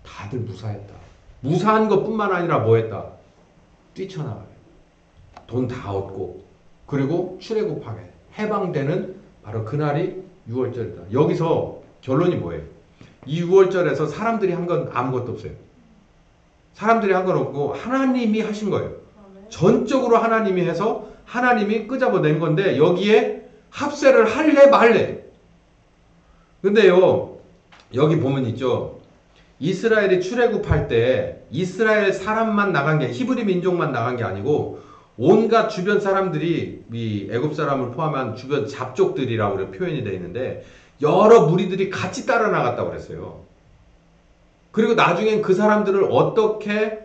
다들 무사했다. 무사한 것뿐만 아니라 뭐 했다? 뛰쳐나가요. 돈 다 얻고 그리고 출애굽하게 해방되는 바로 그날이 6월절이다. 여기서 결론이 뭐예요? 이 6월절에서 사람들이 한 건 아무것도 없어요. 사람들이 한 건 없고 하나님이 하신 거예요. 전적으로 하나님이 해서 하나님이 끄잡아낸 건데 여기에 합세를 할래 말래. 근데요 여기 보면 있죠. 이스라엘이 출애굽할 때 이스라엘 사람만 나간 게 히브리 민족만 나간 게 아니고 온갖 주변 사람들이 이 애굽 사람을 포함한 주변 잡족들이라고 표현이 되어 있는데 여러 무리들이 같이 따라 나갔다고 그랬어요. 그리고 나중엔 그 사람들을 어떻게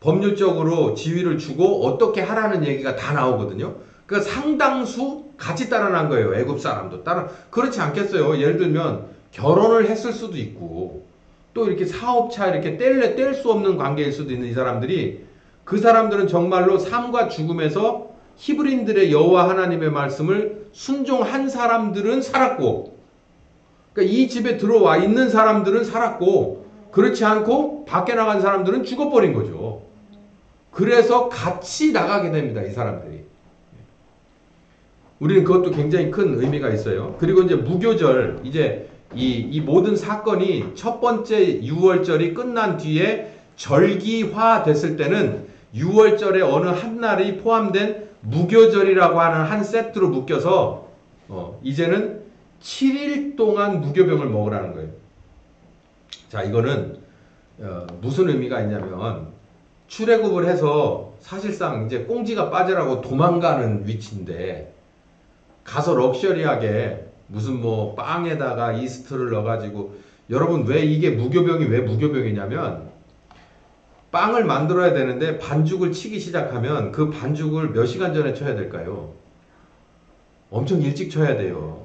법률적으로 지위를 주고 어떻게 하라는 얘기가 다 나오거든요. 그러니까 상당수 같이 따라 난 거예요. 애굽 사람도 따라. 그렇지 않겠어요. 예를 들면 결혼을 했을 수도 있고 또 이렇게 사업차 이렇게 뗄 수 없는 관계일 수도 있는 이 사람들이 그 사람들은 정말로 삶과 죽음에서 히브리인들의 여호와 하나님의 말씀을 순종한 사람들은 살았고 그러니까 이 집에 들어와 있는 사람들은 살았고 그렇지 않고 밖에 나간 사람들은 죽어버린 거죠. 그래서 같이 나가게 됩니다. 이 사람들이. 우리는 그것도 굉장히 큰 의미가 있어요. 그리고 이제 무교절 이제 이 모든 사건이 첫 번째 유월절이 끝난 뒤에 절기화 됐을 때는 유월절의 어느 한 날이 포함된 무교절이라고 하는 한 세트로 묶여서 이제는 7일 동안 무교병을 먹으라는 거예요. 자, 이거는 무슨 의미가 있냐면 출애굽을 해서 사실상 이제 꽁지가 빠지라고 도망가는 위치인데 가서 럭셔리하게 무슨 뭐 빵에다가 이스트를 넣어가지고 여러분 왜 이게 무교병이 왜 무교병이냐면 빵을 만들어야 되는데 반죽을 치기 시작하면 그 반죽을 몇 시간 전에 쳐야 될까요? 엄청 일찍 쳐야 돼요.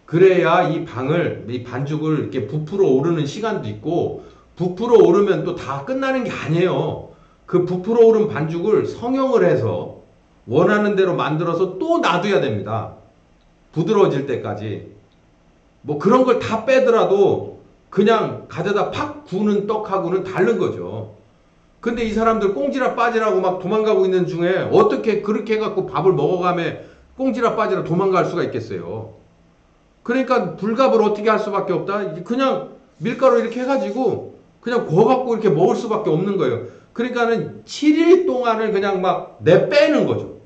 그래야 이 반죽을 이렇게 부풀어 오르는 시간도 있고 부풀어 오르면 또 다 끝나는 게 아니에요. 그 부풀어 오른 반죽을 성형을 해서 원하는 대로 만들어서 또 놔둬야 됩니다. 부드러워질 때까지. 뭐 그런 걸 다 빼더라도 그냥 가져다 팍 구우는 떡하고는 다른 거죠. 근데 이 사람들 꽁지라 빠지라고 막 도망가고 있는 중에 어떻게 그렇게 해갖고 밥을 먹어가며 꽁지라 빠지라 도망갈 수가 있겠어요. 그러니까 불갑을 어떻게 할 수밖에 없다. 그냥 밀가루 이렇게 해가지고 그냥 구워갖고 이렇게 먹을 수밖에 없는 거예요. 그러니까는 7일 동안을 그냥 막 내빼는 거죠.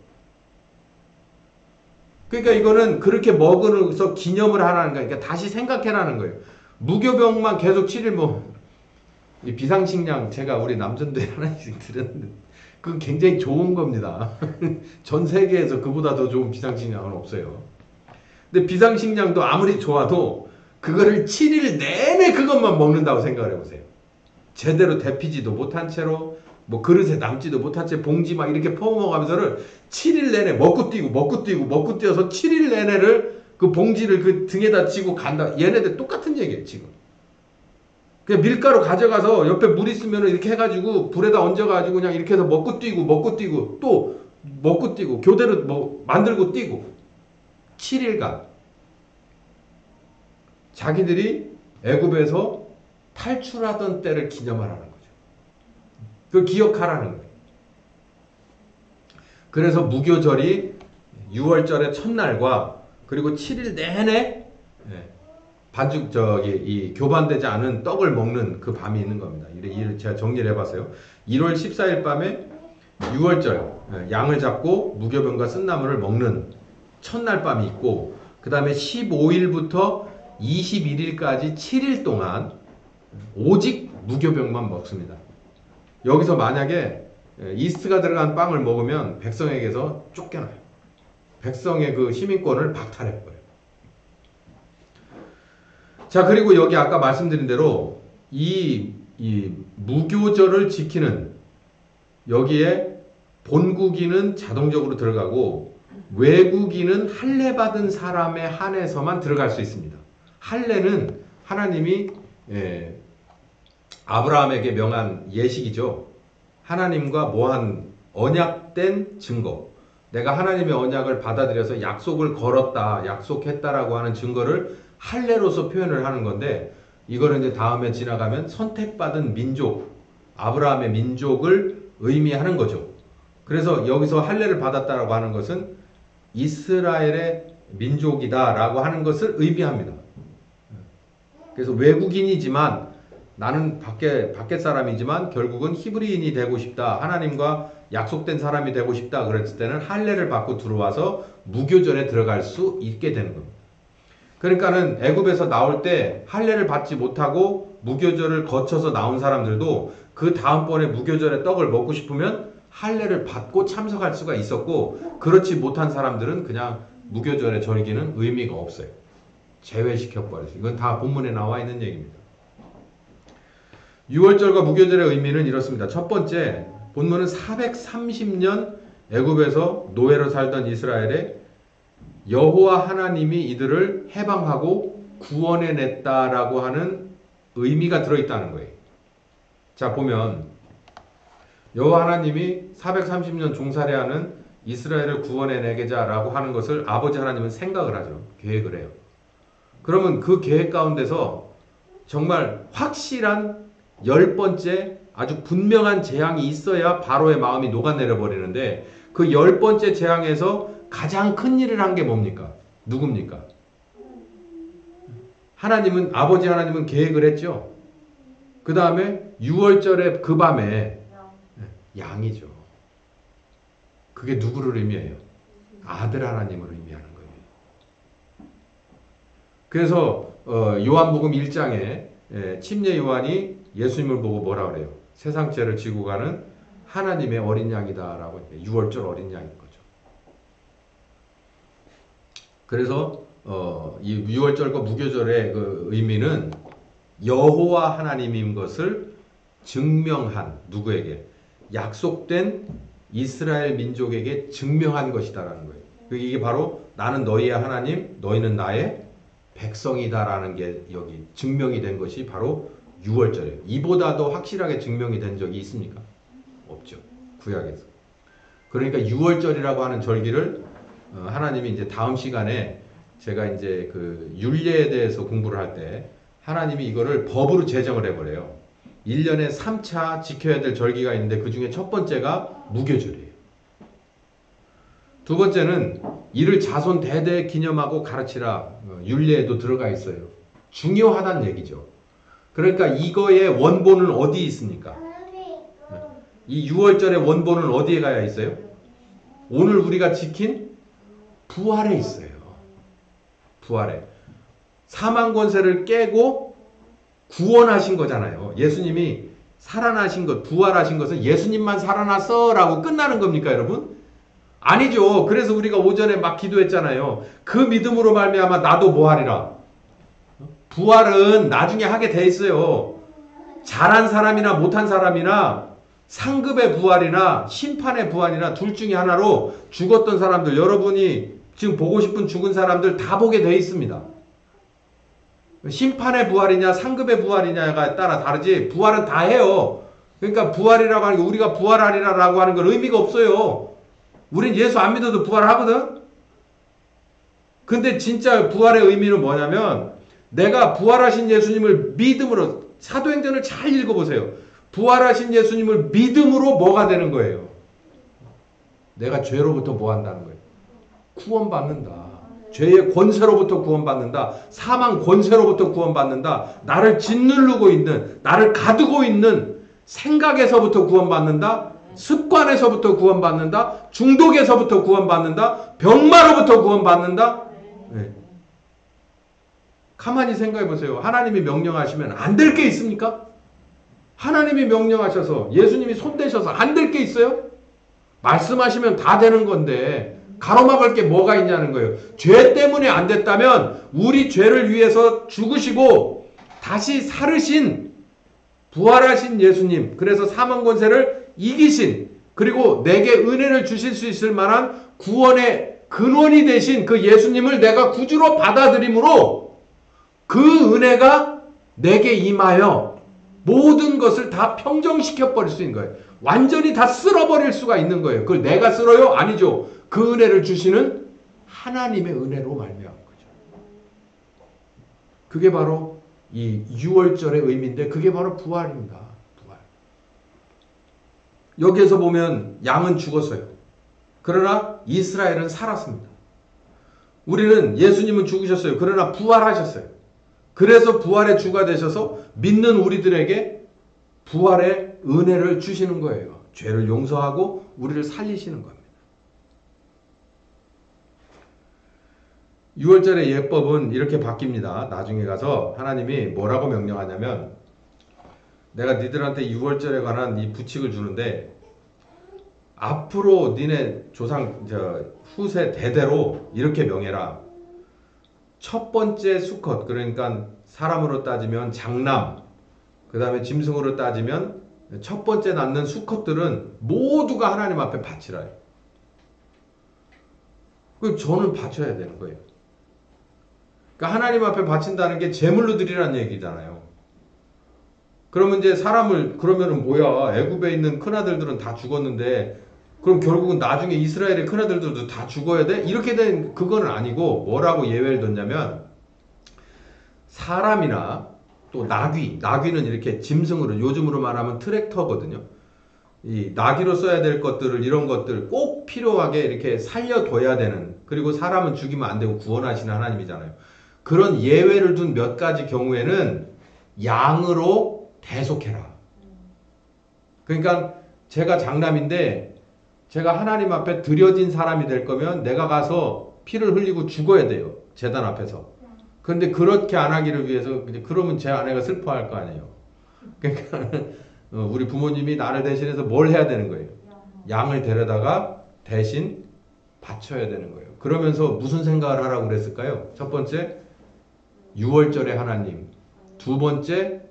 그러니까 이거는 그렇게 먹으면서 기념을 하라는 거예요. 그러니까 다시 생각해라는 거예요. 무교병만 계속 7일 이 비상식량 제가 우리 남전도에 하나씩 들었는데 그건 굉장히 좋은 겁니다. 전 세계에서 그보다 더 좋은 비상식량은 없어요. 근데 비상식량도 아무리 좋아도 그거를 7일 내내 그것만 먹는다고 생각을 해보세요. 제대로 데피지도 못한 채로 뭐 그릇에 남지도 못한 채 봉지 막 이렇게 퍼먹으면서를 7일 내내 먹고 뛰어서 7일 내내를 그 봉지를 그 등에다 지고 간다. 얘네들 똑같은 얘기예요 지금. 그냥 밀가루 가져가서 옆에 물 있으면 이렇게 해가지고 불에다 얹어가지고 그냥 이렇게 해서 먹고 뛰고 또 먹고 뛰고 교대로 뭐 만들고 뛰고 7일간 자기들이 애굽에서 탈출하던 때를 기념하라는 거죠. 그걸 기억하라는 거예요. 그래서 무교절이 6월절의 첫날과 그리고 7일 내내 반죽 이 교반되지 않은 떡을 먹는 그 밤이 있는 겁니다. 제가 정리를 해봤어요. 1월 14일 밤에 6월절 양을 잡고 무교병과 쓴나물을 먹는 첫날 밤이 있고 그 다음에 15일부터 21일까지 7일 동안 오직 무교병만 먹습니다. 여기서 만약에 이스트가 들어간 빵을 먹으면 백성에게서 쫓겨나요. 백성의 그 시민권을 박탈해버려요. 자, 그리고 여기 아까 말씀드린 대로 이 무교절을 지키는 여기에 본국인은 자동적으로 들어가고 외국인은 할례 받은 사람에 한해서만 들어갈 수 있습니다. 할례는 하나님이 아브라함에게 명한 예식이죠. 하나님과 모한 언약된 증거. 내가 하나님의 언약을 받아들여서 약속을 걸었다, 약속했다라고 하는 증거를 할례로서 표현을 하는 건데 이거는 이제 다음에 지나가면 선택받은 민족, 아브라함의 민족을 의미하는 거죠. 그래서 여기서 할례를 받았다라고 하는 것은 이스라엘의 민족이다라고 하는 것을 의미합니다. 그래서 외국인이지만 나는 밖에 사람이지만 결국은 히브리인이 되고 싶다. 하나님과 약속된 사람이 되고 싶다. 그랬을 때는 할례를 받고 들어와서 무교절에 들어갈 수 있게 되는 겁니다. 그러니까는 애굽에서 나올 때 할례를 받지 못하고 무교절을 거쳐서 나온 사람들도 그 다음번에 무교절에 떡을 먹고 싶으면 할례를 받고 참석할 수가 있었고, 그렇지 못한 사람들은 그냥 무교절에 절기는 의미가 없어요. 제외시켜버렸어요. 이건 다 본문에 나와 있는 얘기입니다. 유월절과 무교절의 의미는 이렇습니다. 첫 번째, 본문은 430년 애굽에서 노예로 살던 이스라엘에 여호와 하나님이 이들을 해방하고 구원해냈다라고 하는 의미가 들어있다는 거예요. 자, 보면 여호와 하나님이 430년 종살이하는 이스라엘을 구원해내겠자라고 하는 것을 아버지 하나님은 생각을 하죠. 계획을 해요. 그러면 그 계획 가운데서 정말 확실한 10번째 아주 분명한 재앙이 있어야 바로의 마음이 녹아내려 버리는데, 그 10번째 재앙에서 가장 큰 일을 한 게 뭡니까? 누굽니까? 아버지 하나님은 계획을 했죠. 그 다음에 6월절에 그 밤에 양이죠. 그게 누구를 의미해요? 아들 하나님을 의미하는 거예요. 그래서 요한복음 1장에 침례 요한이 예수님을 보고 뭐라 그래요? 세상 죄를 지고 가는 하나님의 어린 양이다라고 해요. 6월절 어린 양인 거죠. 그래서 이 6월절과 무교절의 그 의미는 여호와 하나님인 것을 증명한, 누구에게? 약속된 이스라엘 민족에게 증명한 것이다라는 거예요. 이게 바로 나는 너희의 하나님, 너희는 나의 백성이다라는 게 여기 증명이 된 것이 바로 6월절이에요. 이보다 더 확실하게 증명이 된 적이 있습니까? 없죠. 구약에서. 그러니까 6월절이라고 하는 절기를 하나님이 이제 다음 시간에 제가 이제 그 율례에 대해서 공부를 할 때 하나님이 이거를 법으로 제정을 해버려요. 1년에 3차 지켜야 될 절기가 있는데 그 중에 첫 번째가 무교절이에요. 두 번째는 이를 자손 대대 기념하고 가르치라, 율례에도 들어가 있어요. 중요하다는 얘기죠. 그러니까 이거의 원본은 어디에 있습니까? 이 6월절의 원본은 어디에 가야 있어요? 오늘 우리가 지킨 부활에 있어요. 부활에. 사망 권세를 깨고 구원하신 거잖아요. 예수님이 살아나신 것, 부활하신 것은 예수님만 살아났어 라고 끝나는 겁니까, 여러분? 아니죠. 그래서 우리가 오전에 막 기도했잖아요. 그 믿음으로 말미암아 나도 뭐하리라. 부활은 나중에 하게 돼 있어요. 잘한 사람이나 못한 사람이나 상급의 부활이나 심판의 부활이나 둘 중에 하나로 죽었던 사람들, 여러분이 지금 보고 싶은 죽은 사람들 다 보게 돼 있습니다. 심판의 부활이냐 상급의 부활이냐가 따라 다르지 부활은 다 해요. 그러니까 부활이라고 하는 게 우리가 부활하리라고 하는 건 의미가 없어요. 우린 예수 안 믿어도 부활하거든. 근데 진짜 부활의 의미는 뭐냐면 내가 부활하신 예수님을 믿음으로, 사도행전을 잘 읽어보세요. 부활하신 예수님을 믿음으로 뭐가 되는 거예요? 내가 죄로부터 뭐 한다는 거예요? 구원받는다. 죄의 권세로부터 구원받는다. 사망 권세로부터 구원받는다. 나를 짓누르고 있는, 나를 가두고 있는 생각에서부터 구원받는다. 습관에서부터 구원받는다. 중독에서부터 구원받는다. 병마로부터 구원받는다. 네. 가만히 생각해 보세요. 하나님이 명령하시면 안 될 게 있습니까? 하나님이 명령하셔서 예수님이 손대셔서 안 될 게 있어요? 말씀하시면 다 되는 건데 가로막을 게 뭐가 있냐는 거예요. 죄 때문에 안 됐다면 우리 죄를 위해서 죽으시고 다시 살으신 부활하신 예수님, 그래서 사망 권세를 이기신, 그리고 내게 은혜를 주실 수 있을 만한 구원의 근원이 되신 그 예수님을 내가 구주로 받아들임으로 그 은혜가 내게 임하여 모든 것을 다 평정시켜 버릴 수 있는 거예요. 완전히 다 쓸어버릴 수가 있는 거예요. 그걸 내가 쓸어요? 아니죠. 그 은혜를 주시는 하나님의 은혜로 말미암은 거죠. 그게 바로 이 6월절의 의미인데 그게 바로 부활입니다. 부활. 여기에서 보면 양은 죽었어요. 그러나 이스라엘은 살았습니다. 우리는 예수님은 죽으셨어요. 그러나 부활하셨어요. 그래서 부활의 주가 되셔서 믿는 우리들에게 부활의 은혜를 주시는 거예요. 죄를 용서하고 우리를 살리시는 겁니다. 6월절의 예법은 이렇게 바뀝니다. 나중에 가서 하나님이 뭐라고 명령하냐면 내가 니들한테 6월절에 관한 이 부칙을 주는데 앞으로 니네 조상 후세 대대로 이렇게 명해라. 첫 번째 수컷, 그러니까 사람으로 따지면 장남, 그 다음에 짐승으로 따지면 첫 번째 낳는 수컷들은 모두가 하나님 앞에 바치라. 그럼 저는 바쳐야 되는 거예요. 그러니까 하나님 앞에 바친다는 게 제물로 드리라는 얘기잖아요. 그러면 이제 사람을 그러면은 뭐야? 애굽에 있는 큰아들들은 다 죽었는데 그럼 결국은 나중에 이스라엘의 큰아들들도 다 죽어야 돼? 이렇게 된 그거는 아니고 뭐라고 예외를 뒀냐면 사람이나 또 나귀는 이렇게 짐승으로 요즘으로 말하면 트랙터거든요. 이 나귀로 써야 될 것들을 이런 것들 꼭 필요하게 이렇게 살려둬야 되는 그리고 사람은 죽이면 안 되고 구원하시는 하나님이잖아요. 그런 예외를 둔 몇 가지 경우에는 양으로 대속해라. 그러니까 제가 장남인데 제가 하나님 앞에 드려진 사람이 될 거면 내가 가서 피를 흘리고 죽어야 돼요. 제단 앞에서. 그런데 그렇게 안 하기를 위해서 그러면 제 아내가 슬퍼할 거 아니에요. 그러니까 우리 부모님이 나를 대신해서 뭘 해야 되는 거예요? 양을 데려다가 대신 바쳐야 되는 거예요. 그러면서 무슨 생각을 하라고 그랬을까요? 첫 번째, 6월절의 하나님. 두 번째,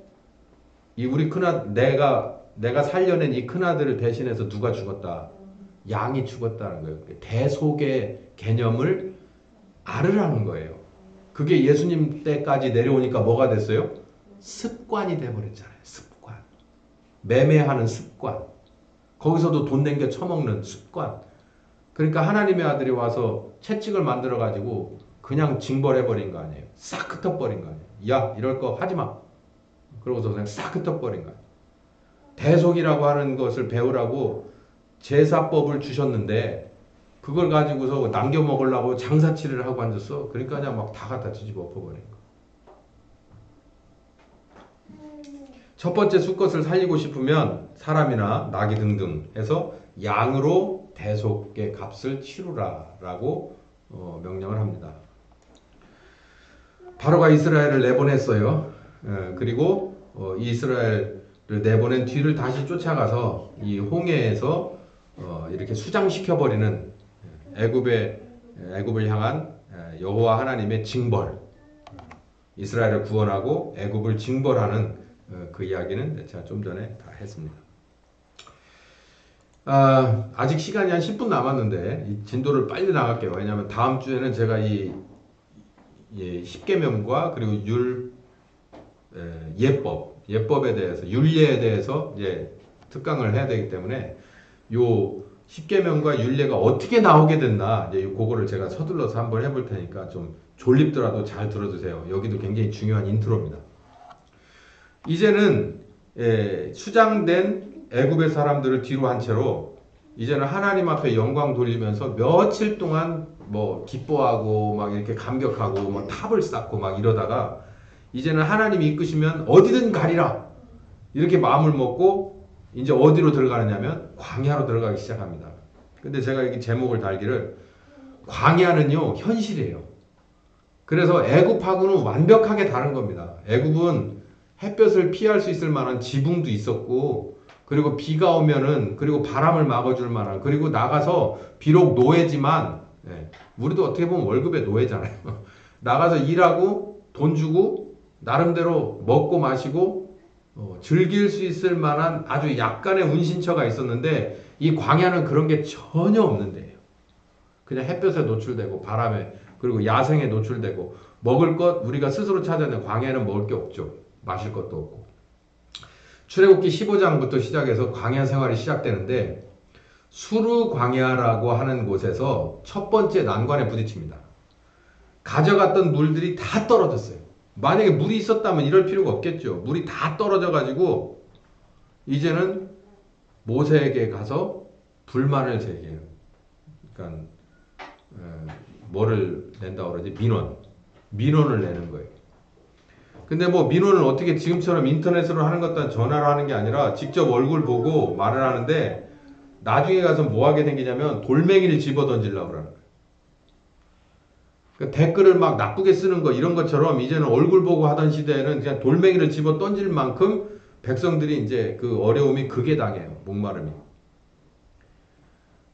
이 우리 내가 살려낸 이 큰아들을 대신해서 누가 죽었다? 양이 죽었다는 거예요. 대속의 개념을 알으라는 거예요. 그게 예수님 때까지 내려오니까 뭐가 됐어요? 습관이 돼버렸잖아요. 습관. 매매하는 습관. 거기서도 돈 낸 게 처먹는 습관. 그러니까 하나님의 아들이 와서 채찍을 만들어가지고 그냥 징벌해버린 거 아니에요. 싹 흩어버린 거 아니에요. 야, 이럴 거 하지 마. 그러고서 그냥 싹 흩어버린 거예요. 대속이라고 하는 것을 배우라고 제사법을 주셨는데 그걸 가지고서 남겨 먹으려고 장사치를 하고 앉았어. 그러니까 그냥 막 다 갖다 뒤집어 엎어버린 거. 첫 번째 수컷을 살리고 싶으면 사람이나 나귀 등등 해서 양으로 대속의 값을 치루라라고 명령을 합니다. 바로가 이스라엘을 내보냈어요. 그리고 이스라엘을 내보낸 뒤를 다시 쫓아가서 이 홍해에서 이렇게 수장시켜버리는 애굽을 향한 여호와 하나님의 징벌, 이스라엘을 구원하고 애굽을 징벌하는 그 이야기는 제가 좀 전에 다 했습니다. 아직 시간이 한 10분 남았는데 이 진도를 빨리 나갈게요. 왜냐하면 다음 주에는 제가 이 10계명과 그리고 예법에 대해서 율례에 대해서 이제 특강을 해야 되기 때문에 요 10계명과 율례가 어떻게 나오게 됐나 이제 그거를 제가 서둘러서 한번 해볼 테니까 좀 졸립더라도 잘 들어주세요. 여기도 굉장히 중요한 인트로입니다. 이제는 수장된 애굽의 사람들을 뒤로 한 채로 이제는 하나님 앞에 영광 돌리면서 며칠 동안 뭐 기뻐하고 막 이렇게 감격하고 막 탑을 쌓고 막 이러다가 이제는 하나님이 이끄시면 어디든 가리라 이렇게 마음을 먹고 이제 어디로 들어가느냐면 광야로 들어가기 시작합니다. 근데 제가 여기 제목을 달기를 광야는요 현실이에요. 그래서 애굽하고는 완벽하게 다른 겁니다. 애굽은 햇볕을 피할 수 있을 만한 지붕도 있었고 그리고 비가 오면은 그리고 바람을 막아줄 만한 그리고 나가서 비록 노예지만 우리도 어떻게 보면 월급의 노예잖아요. 나가서 일하고 돈 주고 나름대로 먹고 마시고 즐길 수 있을 만한 아주 약간의 운신처가 있었는데 이 광야는 그런 게 전혀 없는 데예요. 그냥 햇볕에 노출되고 바람에 그리고 야생에 노출되고 먹을 것 우리가 스스로 찾아내는 광야는 먹을 게 없죠. 마실 것도 없고. 출애굽기 15장부터 시작해서 광야 생활이 시작되는데 수르 광야라고 하는 곳에서 첫 번째 난관에 부딪힙니다. 가져갔던 물들이 다 떨어졌어요. 만약에 물이 있었다면 이럴 필요가 없겠죠. 물이 다 떨어져 가지고 이제는 모세에게 가서 불만을 제기해요. 그러니까 뭐를 낸다고 그러지? 민원을 내는 거예요. 근데 뭐 민원을 어떻게 지금처럼 인터넷으로 하는 것도 전화로 하는 게 아니라 직접 얼굴 보고 말을 하는데 나중에 가서 뭐 하게 생기냐면 돌멩이를 집어 던지려고 그러는 거예요. 그러니까 댓글을 막 나쁘게 쓰는 거 이런 것처럼 이제는 얼굴 보고 하던 시대에는 그냥 돌멩이를 집어 던질 만큼 백성들이 이제 그 어려움이 극에 당해요. 목마름이.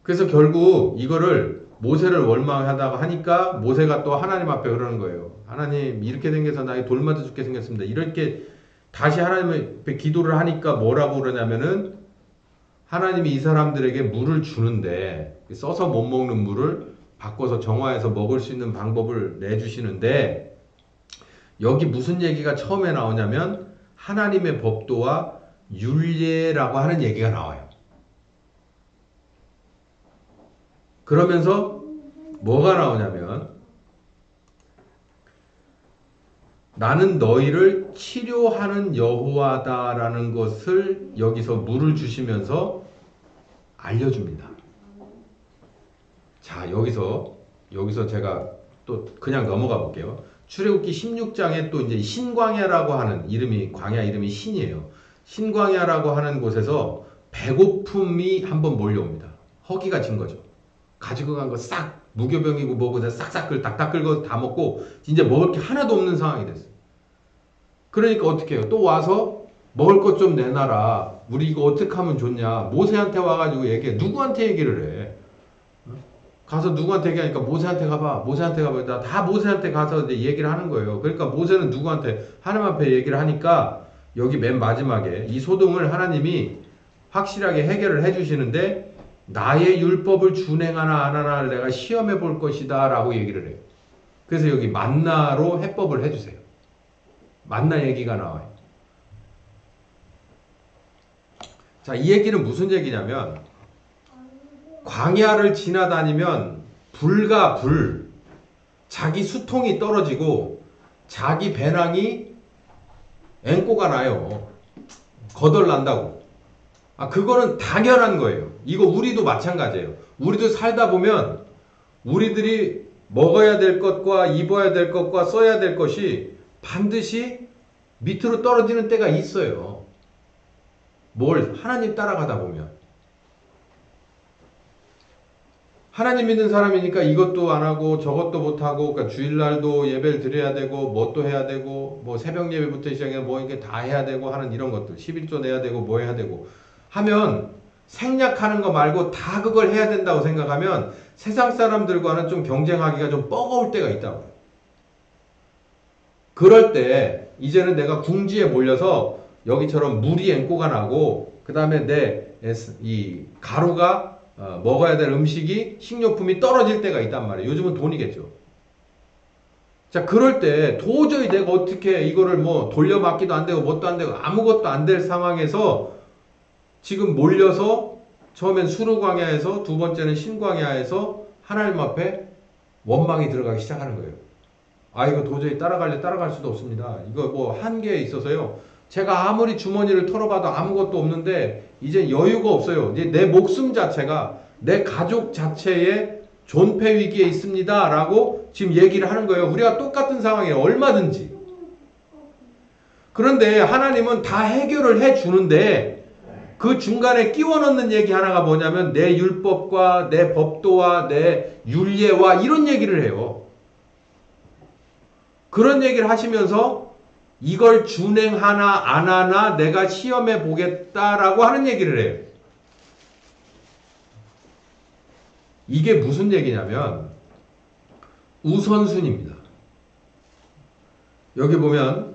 그래서 결국 이거를 모세를 원망하다가 하니까 모세가 또 하나님 앞에 그러는 거예요. 하나님 이렇게 생겨서 나에게 돌 맞아 죽게 생겼습니다. 이렇게 다시 하나님 앞에 기도를 하니까 뭐라고 그러냐면은 하나님이 이 사람들에게 물을 주는데 써서 못 먹는 물을 바꿔서 정화해서 먹을 수 있는 방법을 내주시는데 여기 무슨 얘기가 처음에 나오냐면 하나님의 법도와 율례라고 하는 얘기가 나와요. 그러면서 뭐가 나오냐면 나는 너희를 치료하는 여호와다라는 것을 여기서 물을 주시면서 알려줍니다. 자, 여기서 제가 또 그냥 넘어가 볼게요. 출애굽기 16장에 또 이제 신광야라고 하는 이름이 광야 이름이 신이에요. 신광야라고 하는 곳에서 배고픔이 한번 몰려옵니다. 허기가 진 거죠. 가지고 간 거 싹 무교병이고 뭐고 싹싹 딱 긁어서 다 먹고 이제 먹을 게 하나도 없는 상황이 됐어요. 그러니까 어떻게 해요? 또 와서 먹을 것 좀 내놔라. 우리 이거 어떻게 하면 좋냐. 모세한테 와가지고 얘기해. 누구한테 얘기를 해? 가서 누구한테 얘기하니까 모세한테 가봐. 모세한테 가봐. 다 모세한테 가서 이제 얘기를 하는 거예요. 그러니까 모세는 누구한테? 하나님 앞에 얘기를 하니까 여기 맨 마지막에 이 소동을 하나님이 확실하게 해결을 해주시는데 나의 율법을 준행하나 안 하나를 내가 시험해 볼 것이다 라고 얘기를 해요. 그래서 여기 만나로 해법을 해주세요. 만나 얘기가 나와요. 자, 이 얘기는 무슨 얘기냐면 광야를 지나다니면 불과 불, 자기 수통이 떨어지고 자기 배낭이 앵꼬가 나요. 거덜난다고. 그거는 당연한 거예요. 이거 우리도 마찬가지예요. 우리도 살다 보면 우리들이 먹어야 될 것과 입어야 될 것과 써야 될 것이 반드시 밑으로 떨어지는 때가 있어요. 뭘? 하나님 따라가다 보면. 하나님 믿는 사람이니까 이것도 안 하고 저것도 못 하고, 그러니까 주일날도 예배를 드려야 되고, 뭣도 해야 되고, 뭐 새벽 예배부터 시작해서 뭐 이게 다 해야 되고 하는 이런 것들, 11조 내야 되고 뭐 해야 되고 하면 생략하는 거 말고 다 그걸 해야 된다고 생각하면 세상 사람들과는 좀 경쟁하기가 좀 뻐거울 때가 있다고. 그럴 때 이제는 내가 궁지에 몰려서 여기처럼 물이 앵꼬가 나고 그 다음에 내 이 가루가 먹어야 될 음식이 식료품이 떨어질 때가 있단 말이에요. 요즘은 돈이겠죠. 자, 그럴 때 도저히 내가 어떻게 이거를 뭐 돌려받기도 안 되고 뭣도 안 되고 아무것도 안 될 상황에서 지금 몰려서 처음엔 수르광야에서 두 번째는 신광야에서 하나님 앞에 원망이 들어가기 시작하는 거예요. 이거 도저히 따라갈 수도 없습니다. 이거 뭐 한계에 있어서요. 제가 아무리 주머니를 털어봐도 아무것도 없는데 이제 여유가 없어요. 이제 내 목숨 자체가 내 가족 자체의 존폐 위기에 있습니다. 라고 지금 얘기를 하는 거예요. 우리가 똑같은 상황이에요. 얼마든지. 그런데 하나님은 다 해결을 해주는데 그 중간에 끼워 넣는 얘기 하나가 뭐냐면 내 율법과 내 법도와 내 율례와 이런 얘기를 해요. 그런 얘기를 하시면서 이걸 준행하나 안 하나 내가 시험해 보겠다라고 하는 얘기를 해요. 이게 무슨 얘기냐면 우선순위입니다. 여기 보면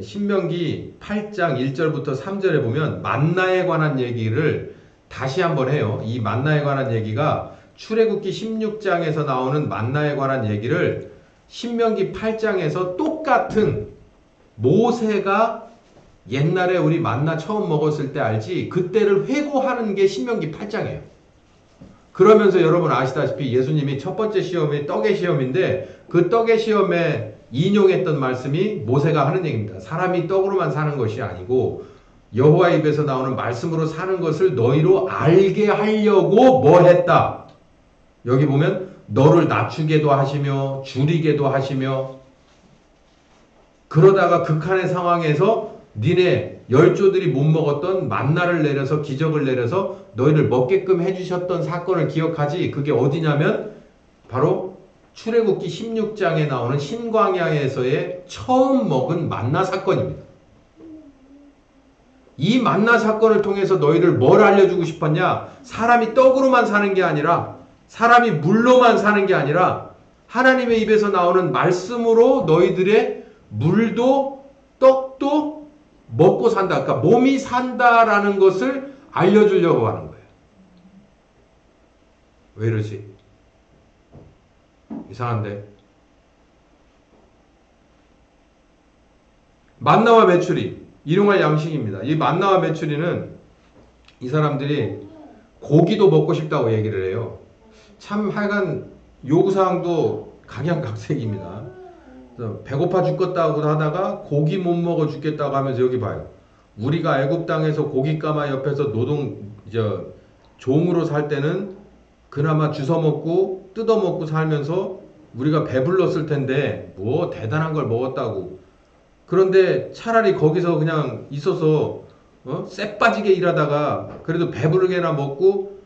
신명기 8장 1절부터 3절에 보면 만나에 관한 얘기를 다시 한번 해요. 이 만나에 관한 얘기가 출애굽기 16장에서 나오는 만나에 관한 얘기를 신명기 8장에서 똑같은 모세가 옛날에 우리 만나 처음 먹었을 때 알지 그때를 회고하는 게 신명기 8장이에요. 그러면서 여러분 아시다시피 예수님이 첫 번째 시험이 떡의 시험인데 그 떡의 시험에 인용했던 말씀이 모세가 하는 얘기입니다. 사람이 떡으로만 사는 것이 아니고 여호와 입에서 나오는 말씀으로 사는 것을 너희로 알게 하려고 뭐 했다. 여기 보면 너를 낮추게도 하시며 줄이게도 하시며 그러다가 극한의 상황에서 니네 열조들이 못 먹었던 만나를 내려서 기적을 내려서 너희를 먹게끔 해주셨던 사건을 기억하지. 그게 어디냐면 바로 출애굽기 16장에 나오는 신광야에서의 처음 먹은 만나 사건입니다. 이 만나 사건을 통해서 너희를 뭘 알려주고 싶었냐? 사람이 떡으로만 사는 게 아니라, 사람이 물로만 사는 게 아니라 하나님의 입에서 나오는 말씀으로 너희들의 물도 떡도 먹고 산다. 그러니까 몸이 산다라는 것을 알려주려고 하는 거예요. 왜 이러지? 이상한데? 만나와 메추리, 일용할 양식입니다. 이 만나와 메추리는 이 사람들이 고기도 먹고 싶다고 얘기를 해요. 참 하여간 요구사항도 각양각색입니다. 배고파 죽겠다고 하다가 고기 못 먹어 죽겠다고 하면서 여기 봐요. 우리가 애굽 땅에서 고깃가마 옆에서 종으로 살 때는 그나마 주워 먹고 뜯어 먹고 살면서 우리가 배불렀을 텐데 뭐 대단한 걸 먹었다고. 그런데 차라리 거기서 그냥 있어서 쎄 빠지게 일하다가 그래도 배부르게나 먹고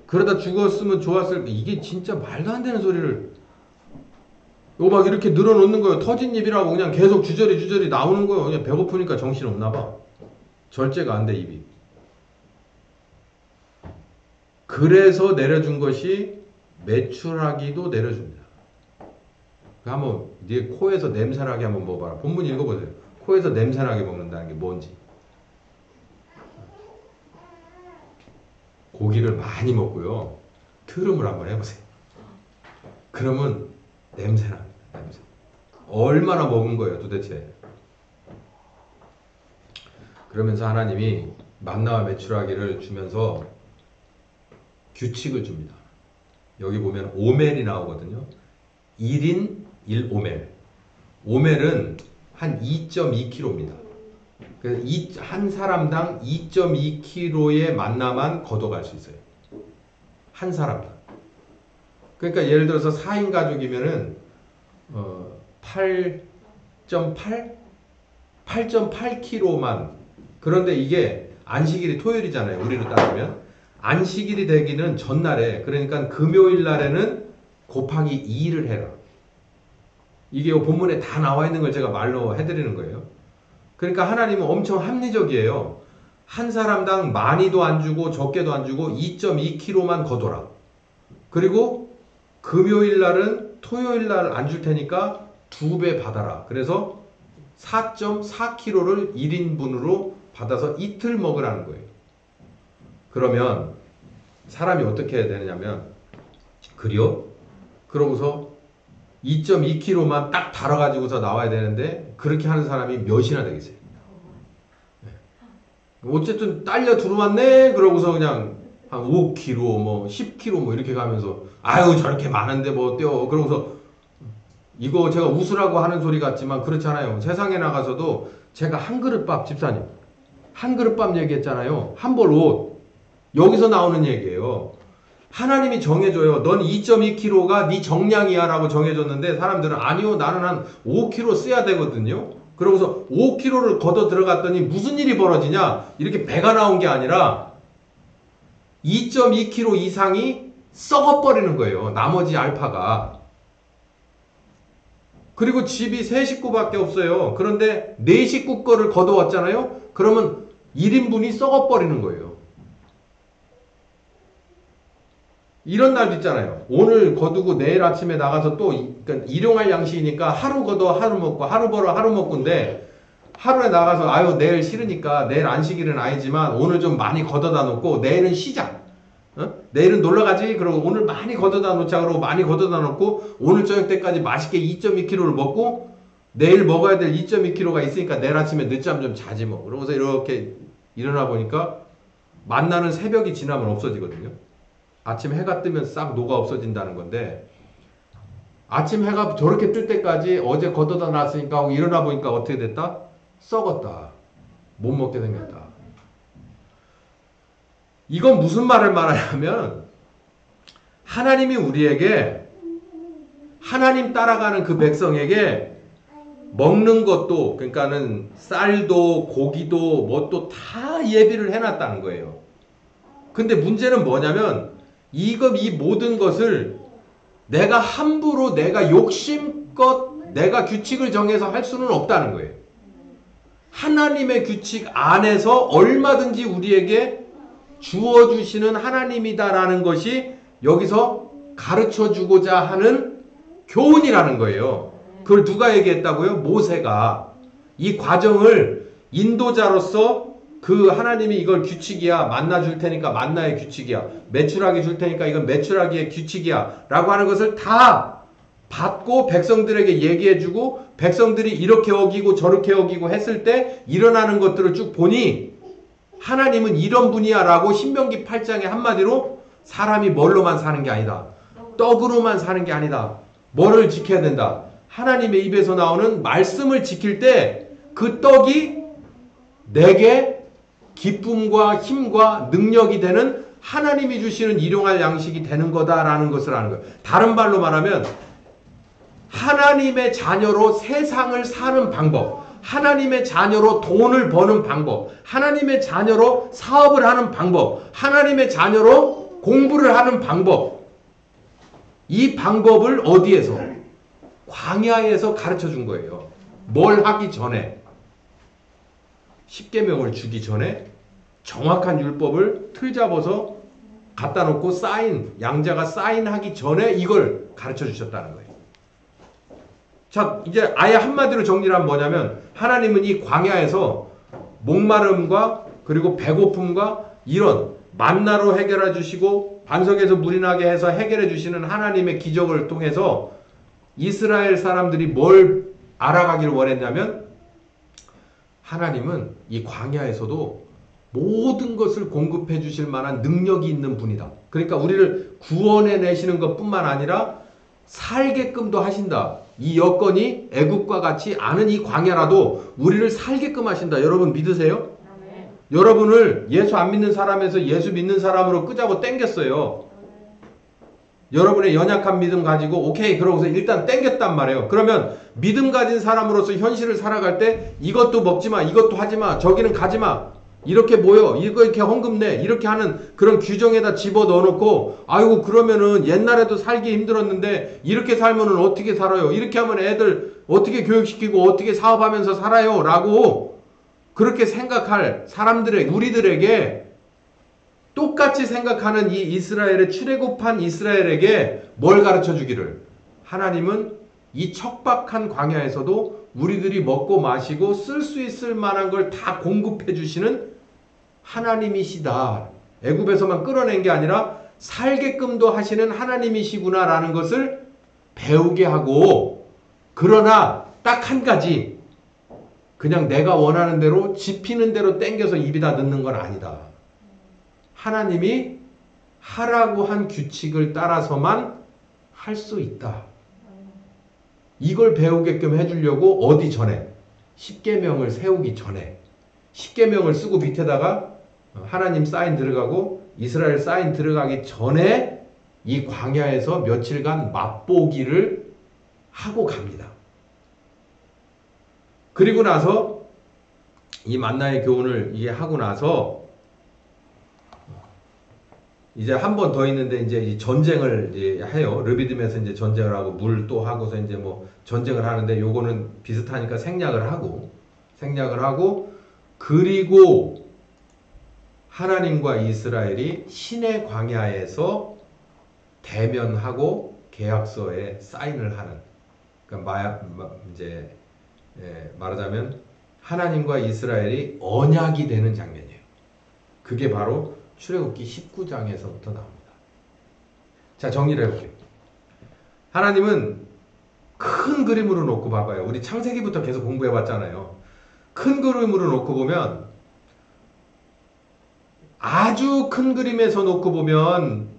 그러다 죽었으면 좋았을. 이게 진짜 말도 안 되는 소리를 요 막 이렇게 늘어놓는 거예요. 터진 입이라고 그냥 계속 주저리 나오는 거예요. 그냥 배고프니까 정신 없나 봐. 절제가 안 돼, 입이. 그래서 내려준 것이 메추라기도 내려줍니다. 한번 네 코에서 냄새나게 한번 먹어봐라. 본문 읽어보세요. 코에서 냄새나게 먹는다는 게 뭔지. 고기를 많이 먹고요. 트름을 한번 해보세요. 그러면 냄새납니다. 냄새. 얼마나 먹은 거예요, 도대체. 그러면서 하나님이 만나와 메추라기를 주면서 규칙을 줍니다. 여기 보면 오멜이 나오거든요. 1인 1오멜. 오멜은 한 2.2kg입니다. 그래서 한 사람당 2.2kg의 만나만 걷어갈 수 있어요. 한 사람당. 그러니까 예를 들어서 4인 가족이면은 8.8kg만. 그런데 이게 안식일이 토요일이잖아요. 우리로 따지면. 안식일이 되기는 전날에, 그러니까 금요일 날에는 곱하기 2를 해라. 이게 본문에 다 나와 있는 걸 제가 말로 해드리는 거예요. 그러니까 하나님은 엄청 합리적이에요. 한 사람당 많이도 안 주고 적게도 안 주고 2.2kg만 거둬라. 그리고 금요일 날은 토요일 날 안 줄 테니까 2배 받아라. 그래서 4.4kg를 1인분으로 받아서 이틀 먹으라는 거예요. 그러면 사람이 어떻게 해야 되느냐면, 그래요? 그러고서 2.2kg만 딱 달아가지고서 나와야 되는데 그렇게 하는 사람이 몇이나 되겠어요? 어쨌든 딸려 들어왔네. 그러고서 그냥 한 5kg, 뭐 10kg 뭐 이렇게 가면서 아유 저렇게 많은데 뭐 어때요? 그러고서 이거 제가 웃으라고 하는 소리 같지만 그렇잖아요. 세상에 나가서도 제가 한 그릇밥, 집사님 한 그릇밥 얘기했잖아요. 한 벌 옷. 여기서 나오는 얘기예요. 하나님이 정해줘요. 넌 2.2kg가 네 정량이야 라고 정해줬는데 사람들은 아니요 나는 한 5kg 써야 되거든요. 그러고서 5kg를 걷어 들어갔더니 무슨 일이 벌어지냐? 이렇게 배가 나온 게 아니라 2.2kg 이상이 썩어버리는 거예요. 나머지 알파가. 그리고 집이 3식구밖에 없어요. 그런데 4식구 거를 걷어왔잖아요. 그러면 1인분이 썩어버리는 거예요. 이런 날도 있잖아요. 오늘 거두고 내일 아침에 나가서 또 그러니까 일용할 양식이니까 하루 거둬 하루 먹고 하루 벌어 하루 먹고인데 하루에 나가서 아유 내일 싫으니까 내일 안식일은 아니지만 오늘 좀 많이 걷어다 놓고 내일은 쉬자. 내일은 놀러 가지. 그러고 오늘 많이 걷어다 놓자. 그러고 많이 걷어다 놓고 오늘 저녁 때까지 맛있게 2.2kg를 먹고 내일 먹어야 될 2.2kg가 있으니까 내일 아침에 늦잠 좀 자지 뭐. 그러고서 이렇게 일어나 보니까 만나는 새벽이 지나면 없어지거든요. 아침 해가 뜨면 싹 녹아 없어진다는 건데 아침 해가 저렇게 뜰 때까지 어제 걷어다 놨으니까 하고 일어나 보니까 어떻게 됐다? 썩었다. 못 먹게 생겼다. 이건 무슨 말을 말하냐면 하나님이 우리에게 하나님 따라가는 그 백성에게 먹는 것도 그러니까는 쌀도 고기도 뭐 또 다 예비를 해놨다는 거예요. 근데 문제는 뭐냐면 이 모든 것을 내가 함부로 내가 욕심껏 내가 규칙을 정해서 할 수는 없다는 거예요. 하나님의 규칙 안에서 얼마든지 우리에게 주어주시는 하나님이다라는 것이 여기서 가르쳐주고자 하는 교훈이라는 거예요. 그걸 누가 얘기했다고요? 모세가. 이 과정을 인도자로서 그 하나님이 이걸 규칙이야. 만나 줄 테니까 만나의 규칙이야. 메추라기 줄 테니까 이건 메추라기의 규칙이야. 라고 하는 것을 다 받고 백성들에게 얘기해주고 백성들이 이렇게 어기고 저렇게 어기고 했을 때 일어나는 것들을 쭉 보니 하나님은 이런 분이야 라고 신명기 8장에 한마디로 사람이 뭘로만 사는 게 아니다. 떡으로만 사는 게 아니다. 뭐를 지켜야 된다. 하나님의 입에서 나오는 말씀을 지킬 때 그 떡이 내게 기쁨과 힘과 능력이 되는 하나님이 주시는 일용할 양식이 되는 거다라는 것을 아는 거예요. 다른 말로 말하면 하나님의 자녀로 세상을 사는 방법, 하나님의 자녀로 돈을 버는 방법, 하나님의 자녀로 사업을 하는 방법, 하나님의 자녀로 공부를 하는 방법, 이 방법을 어디에서? 광야에서 가르쳐 준 거예요. 뭘 하기 전에? 십계명을 주기 전에 정확한 율법을 틀 잡아서 갖다 놓고 양자가 사인하기 전에 이걸 가르쳐 주셨다는 거예요. 자, 이제 아예 한마디로 정리를 하면 뭐냐면 하나님은 이 광야에서 목마름과 그리고 배고픔과 이런 만나로 해결해 주시고 반석에서 물이 나게 해서 해결해 주시는 하나님의 기적을 통해서 이스라엘 사람들이 뭘 알아가길 원했냐면 하나님은 이 광야에서도 모든 것을 공급해 주실 만한 능력이 있는 분이다. 그러니까 우리를 구원해 내시는 것뿐만 아니라 살게끔도 하신다. 이 여건이 애국과 같이 않은 이 광야라도 우리를 살게끔 하신다. 여러분 믿으세요? 네. 여러분을 예수 안 믿는 사람에서 예수 믿는 사람으로 끄자고 땡겼어요. 여러분의 연약한 믿음 가지고 오케이 그러고서 일단 땡겼단 말이에요. 그러면 믿음 가진 사람으로서 현실을 살아갈 때 이것도 먹지마, 이것도 하지마, 저기는 가지마, 이렇게 모여, 이거 이렇게 헌금 내, 이렇게 하는 그런 규정에다 집어 넣어놓고 아이고 그러면은 옛날에도 살기 힘들었는데 이렇게 살면은 어떻게 살아요? 이렇게 하면 애들 어떻게 교육시키고 어떻게 사업하면서 살아요? 라고 그렇게 생각할 사람들의 우리들에게 똑같이 생각하는 이 이스라엘의 출애굽한 이스라엘에게 뭘 가르쳐 주기를? 하나님은 이 척박한 광야에서도 우리들이 먹고 마시고 쓸 수 있을 만한 걸 다 공급해 주시는 하나님이시다. 애굽에서만 끌어낸 게 아니라 살게끔도 하시는 하나님이시구나라는 것을 배우게 하고, 그러나 딱 한 가지, 그냥 내가 원하는 대로 집히는 대로 땡겨서 입에다 넣는 건 아니다. 하나님이 하라고 한 규칙을 따라서만 할 수 있다. 이걸 배우게끔 해주려고 어디 전에? 십계명을 세우기 전에. 십계명을 쓰고 밑에다가 하나님 사인 들어가고 이스라엘 사인 들어가기 전에 이 광야에서 며칠간 맛보기를 하고 갑니다. 그리고 나서 이 만나의 교훈을 이게 하고 나서 이제 한 번 더 있는데 이제 이 전쟁을 이제 해요. 르비딤에서 이제 전쟁을 하고 물 또 하고서 이제 뭐 전쟁을 하는데 요거는 비슷하니까 생략을 하고 그리고 하나님과 이스라엘이 시내 광야에서 대면하고 계약서에 사인을 하는, 그러니까 이제 말하자면 하나님과 이스라엘이 언약이 되는 장면이에요. 그게 바로 출애굽기 19장에서부터 나옵니다. 자, 정리를 해볼게요. 하나님은 큰 그림으로 놓고 봐봐요. 우리 창세기부터 계속 공부해봤잖아요. 큰 그림으로 놓고 보면, 아주 큰 그림에서 놓고 보면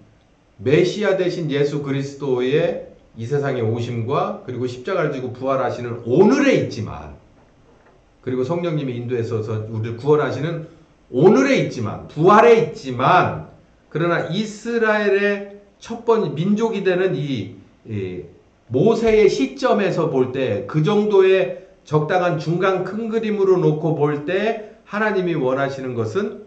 메시아 대신 예수 그리스도의 이 세상에 오심과 그리고 십자가를 지고 부활하시는 오늘에 있지만, 그리고 성령님이 인도해서 우리를 구원하시는 오늘에 있지만, 부활에 있지만, 그러나 이스라엘의 첫 번째 민족이 되는 이 모세의 시점에서 볼 때 그 정도의 적당한 중간 큰 그림으로 놓고 볼 때 하나님이 원하시는 것은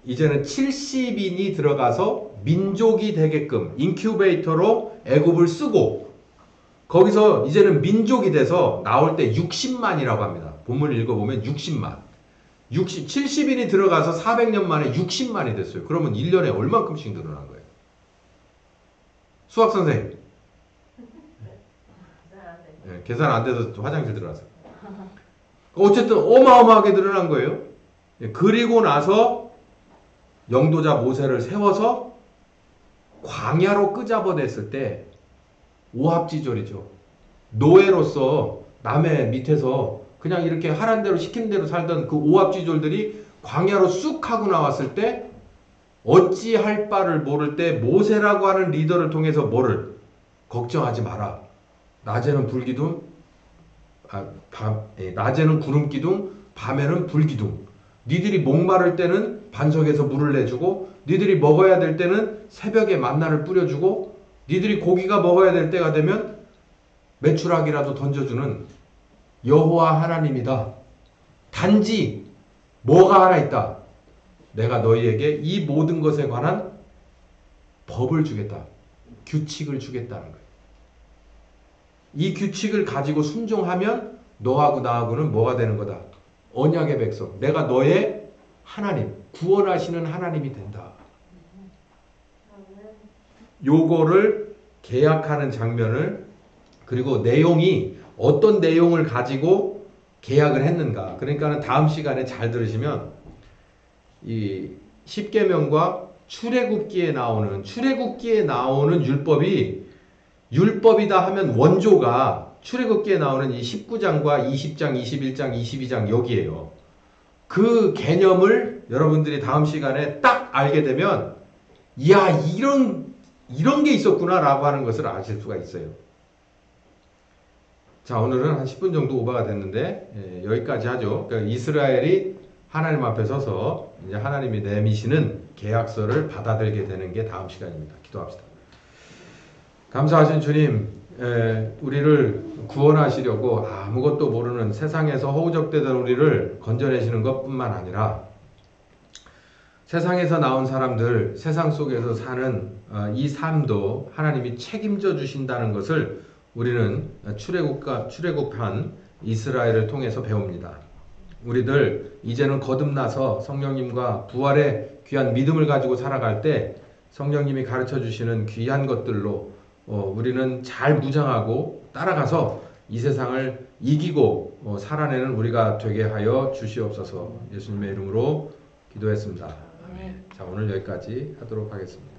이제는 70인이 들어가서 민족이 되게끔 인큐베이터로 애굽을 쓰고 거기서 이제는 민족이 돼서 나올 때 60만이라고 합니다. 본문을 읽어보면 60만. 70인이 들어가서 400년 만에 60만이 됐어요. 그러면 1년에 얼만큼씩 늘어난 거예요? 수학 선생님. 네, 계산 안 돼서 화장실 들어가서. 어쨌든 어마어마하게 늘어난 거예요. 그리고 나서 영도자 모세를 세워서 광야로 끄잡아냈을 때 오합지졸이죠. 노예로서 남의 밑에서 그냥 이렇게 하란 대로 시킨 대로 살던 그 오합지졸들이 광야로 쑥 하고 나왔을 때 어찌할 바를 모를 때 모세라고 하는 리더를 통해서 뭐를 걱정하지 마라. 낮에는 불기둥, 낮에는 구름기둥, 밤에는 불기둥. 니들이 목마를 때는 반석에서 물을 내주고 니들이 먹어야 될 때는 새벽에 만나를 뿌려주고 니들이 고기가 먹어야 될 때가 되면 메추라기라도 던져주는 여호와 하나님이다. 단지 뭐가 하나 있다. 내가 너희에게 이 모든 것에 관한 법을 주겠다. 규칙을 주겠다는 거예요. 이 규칙을 가지고 순종하면 너하고 나하고는 뭐가 되는 거다. 언약의 백성. 내가 너의 하나님, 구원하시는 하나님이 된다. 요거를 계약하는 장면을 그리고 내용이 어떤 내용을 가지고 계약을 했는가. 그러니까는 다음 시간에 잘 들으시면 이 십계명과 출애굽기에 나오는 율법이 율법이다 하면 원조가 출애굽기에 나오는 이 19장과 20장, 21장, 22장 여기에요. 그 개념을 여러분들이 다음 시간에 딱 알게 되면 이야 이런 게 있었구나 라고 하는 것을 아실 수가 있어요. 자, 오늘은 한 10분 정도 오버가 됐는데 여기까지 하죠. 그러니까 이스라엘이 하나님 앞에 서서 이제 하나님이 내미시는 계약서를 받아들게 되는 게 다음 시간입니다. 기도합시다. 감사하신 주님, 우리를 구원하시려고 아무것도 모르는 세상에서 허우적대던 우리를 건져내시는 것뿐만 아니라 세상에서 나온 사람들, 세상 속에서 사는 이 삶도 하나님이 책임져 주신다는 것을 우리는 출애굽한 이스라엘을 통해서 배웁니다. 우리들 이제는 거듭나서 성령님과 부활의 귀한 믿음을 가지고 살아갈 때 성령님이 가르쳐 주시는 귀한 것들로 우리는 잘 무장하고 따라가서 이 세상을 이기고 살아내는 우리가 되게 하여 주시옵소서. 예수님의 이름으로 기도했습니다. 아멘. 자, 오늘 여기까지 하도록 하겠습니다.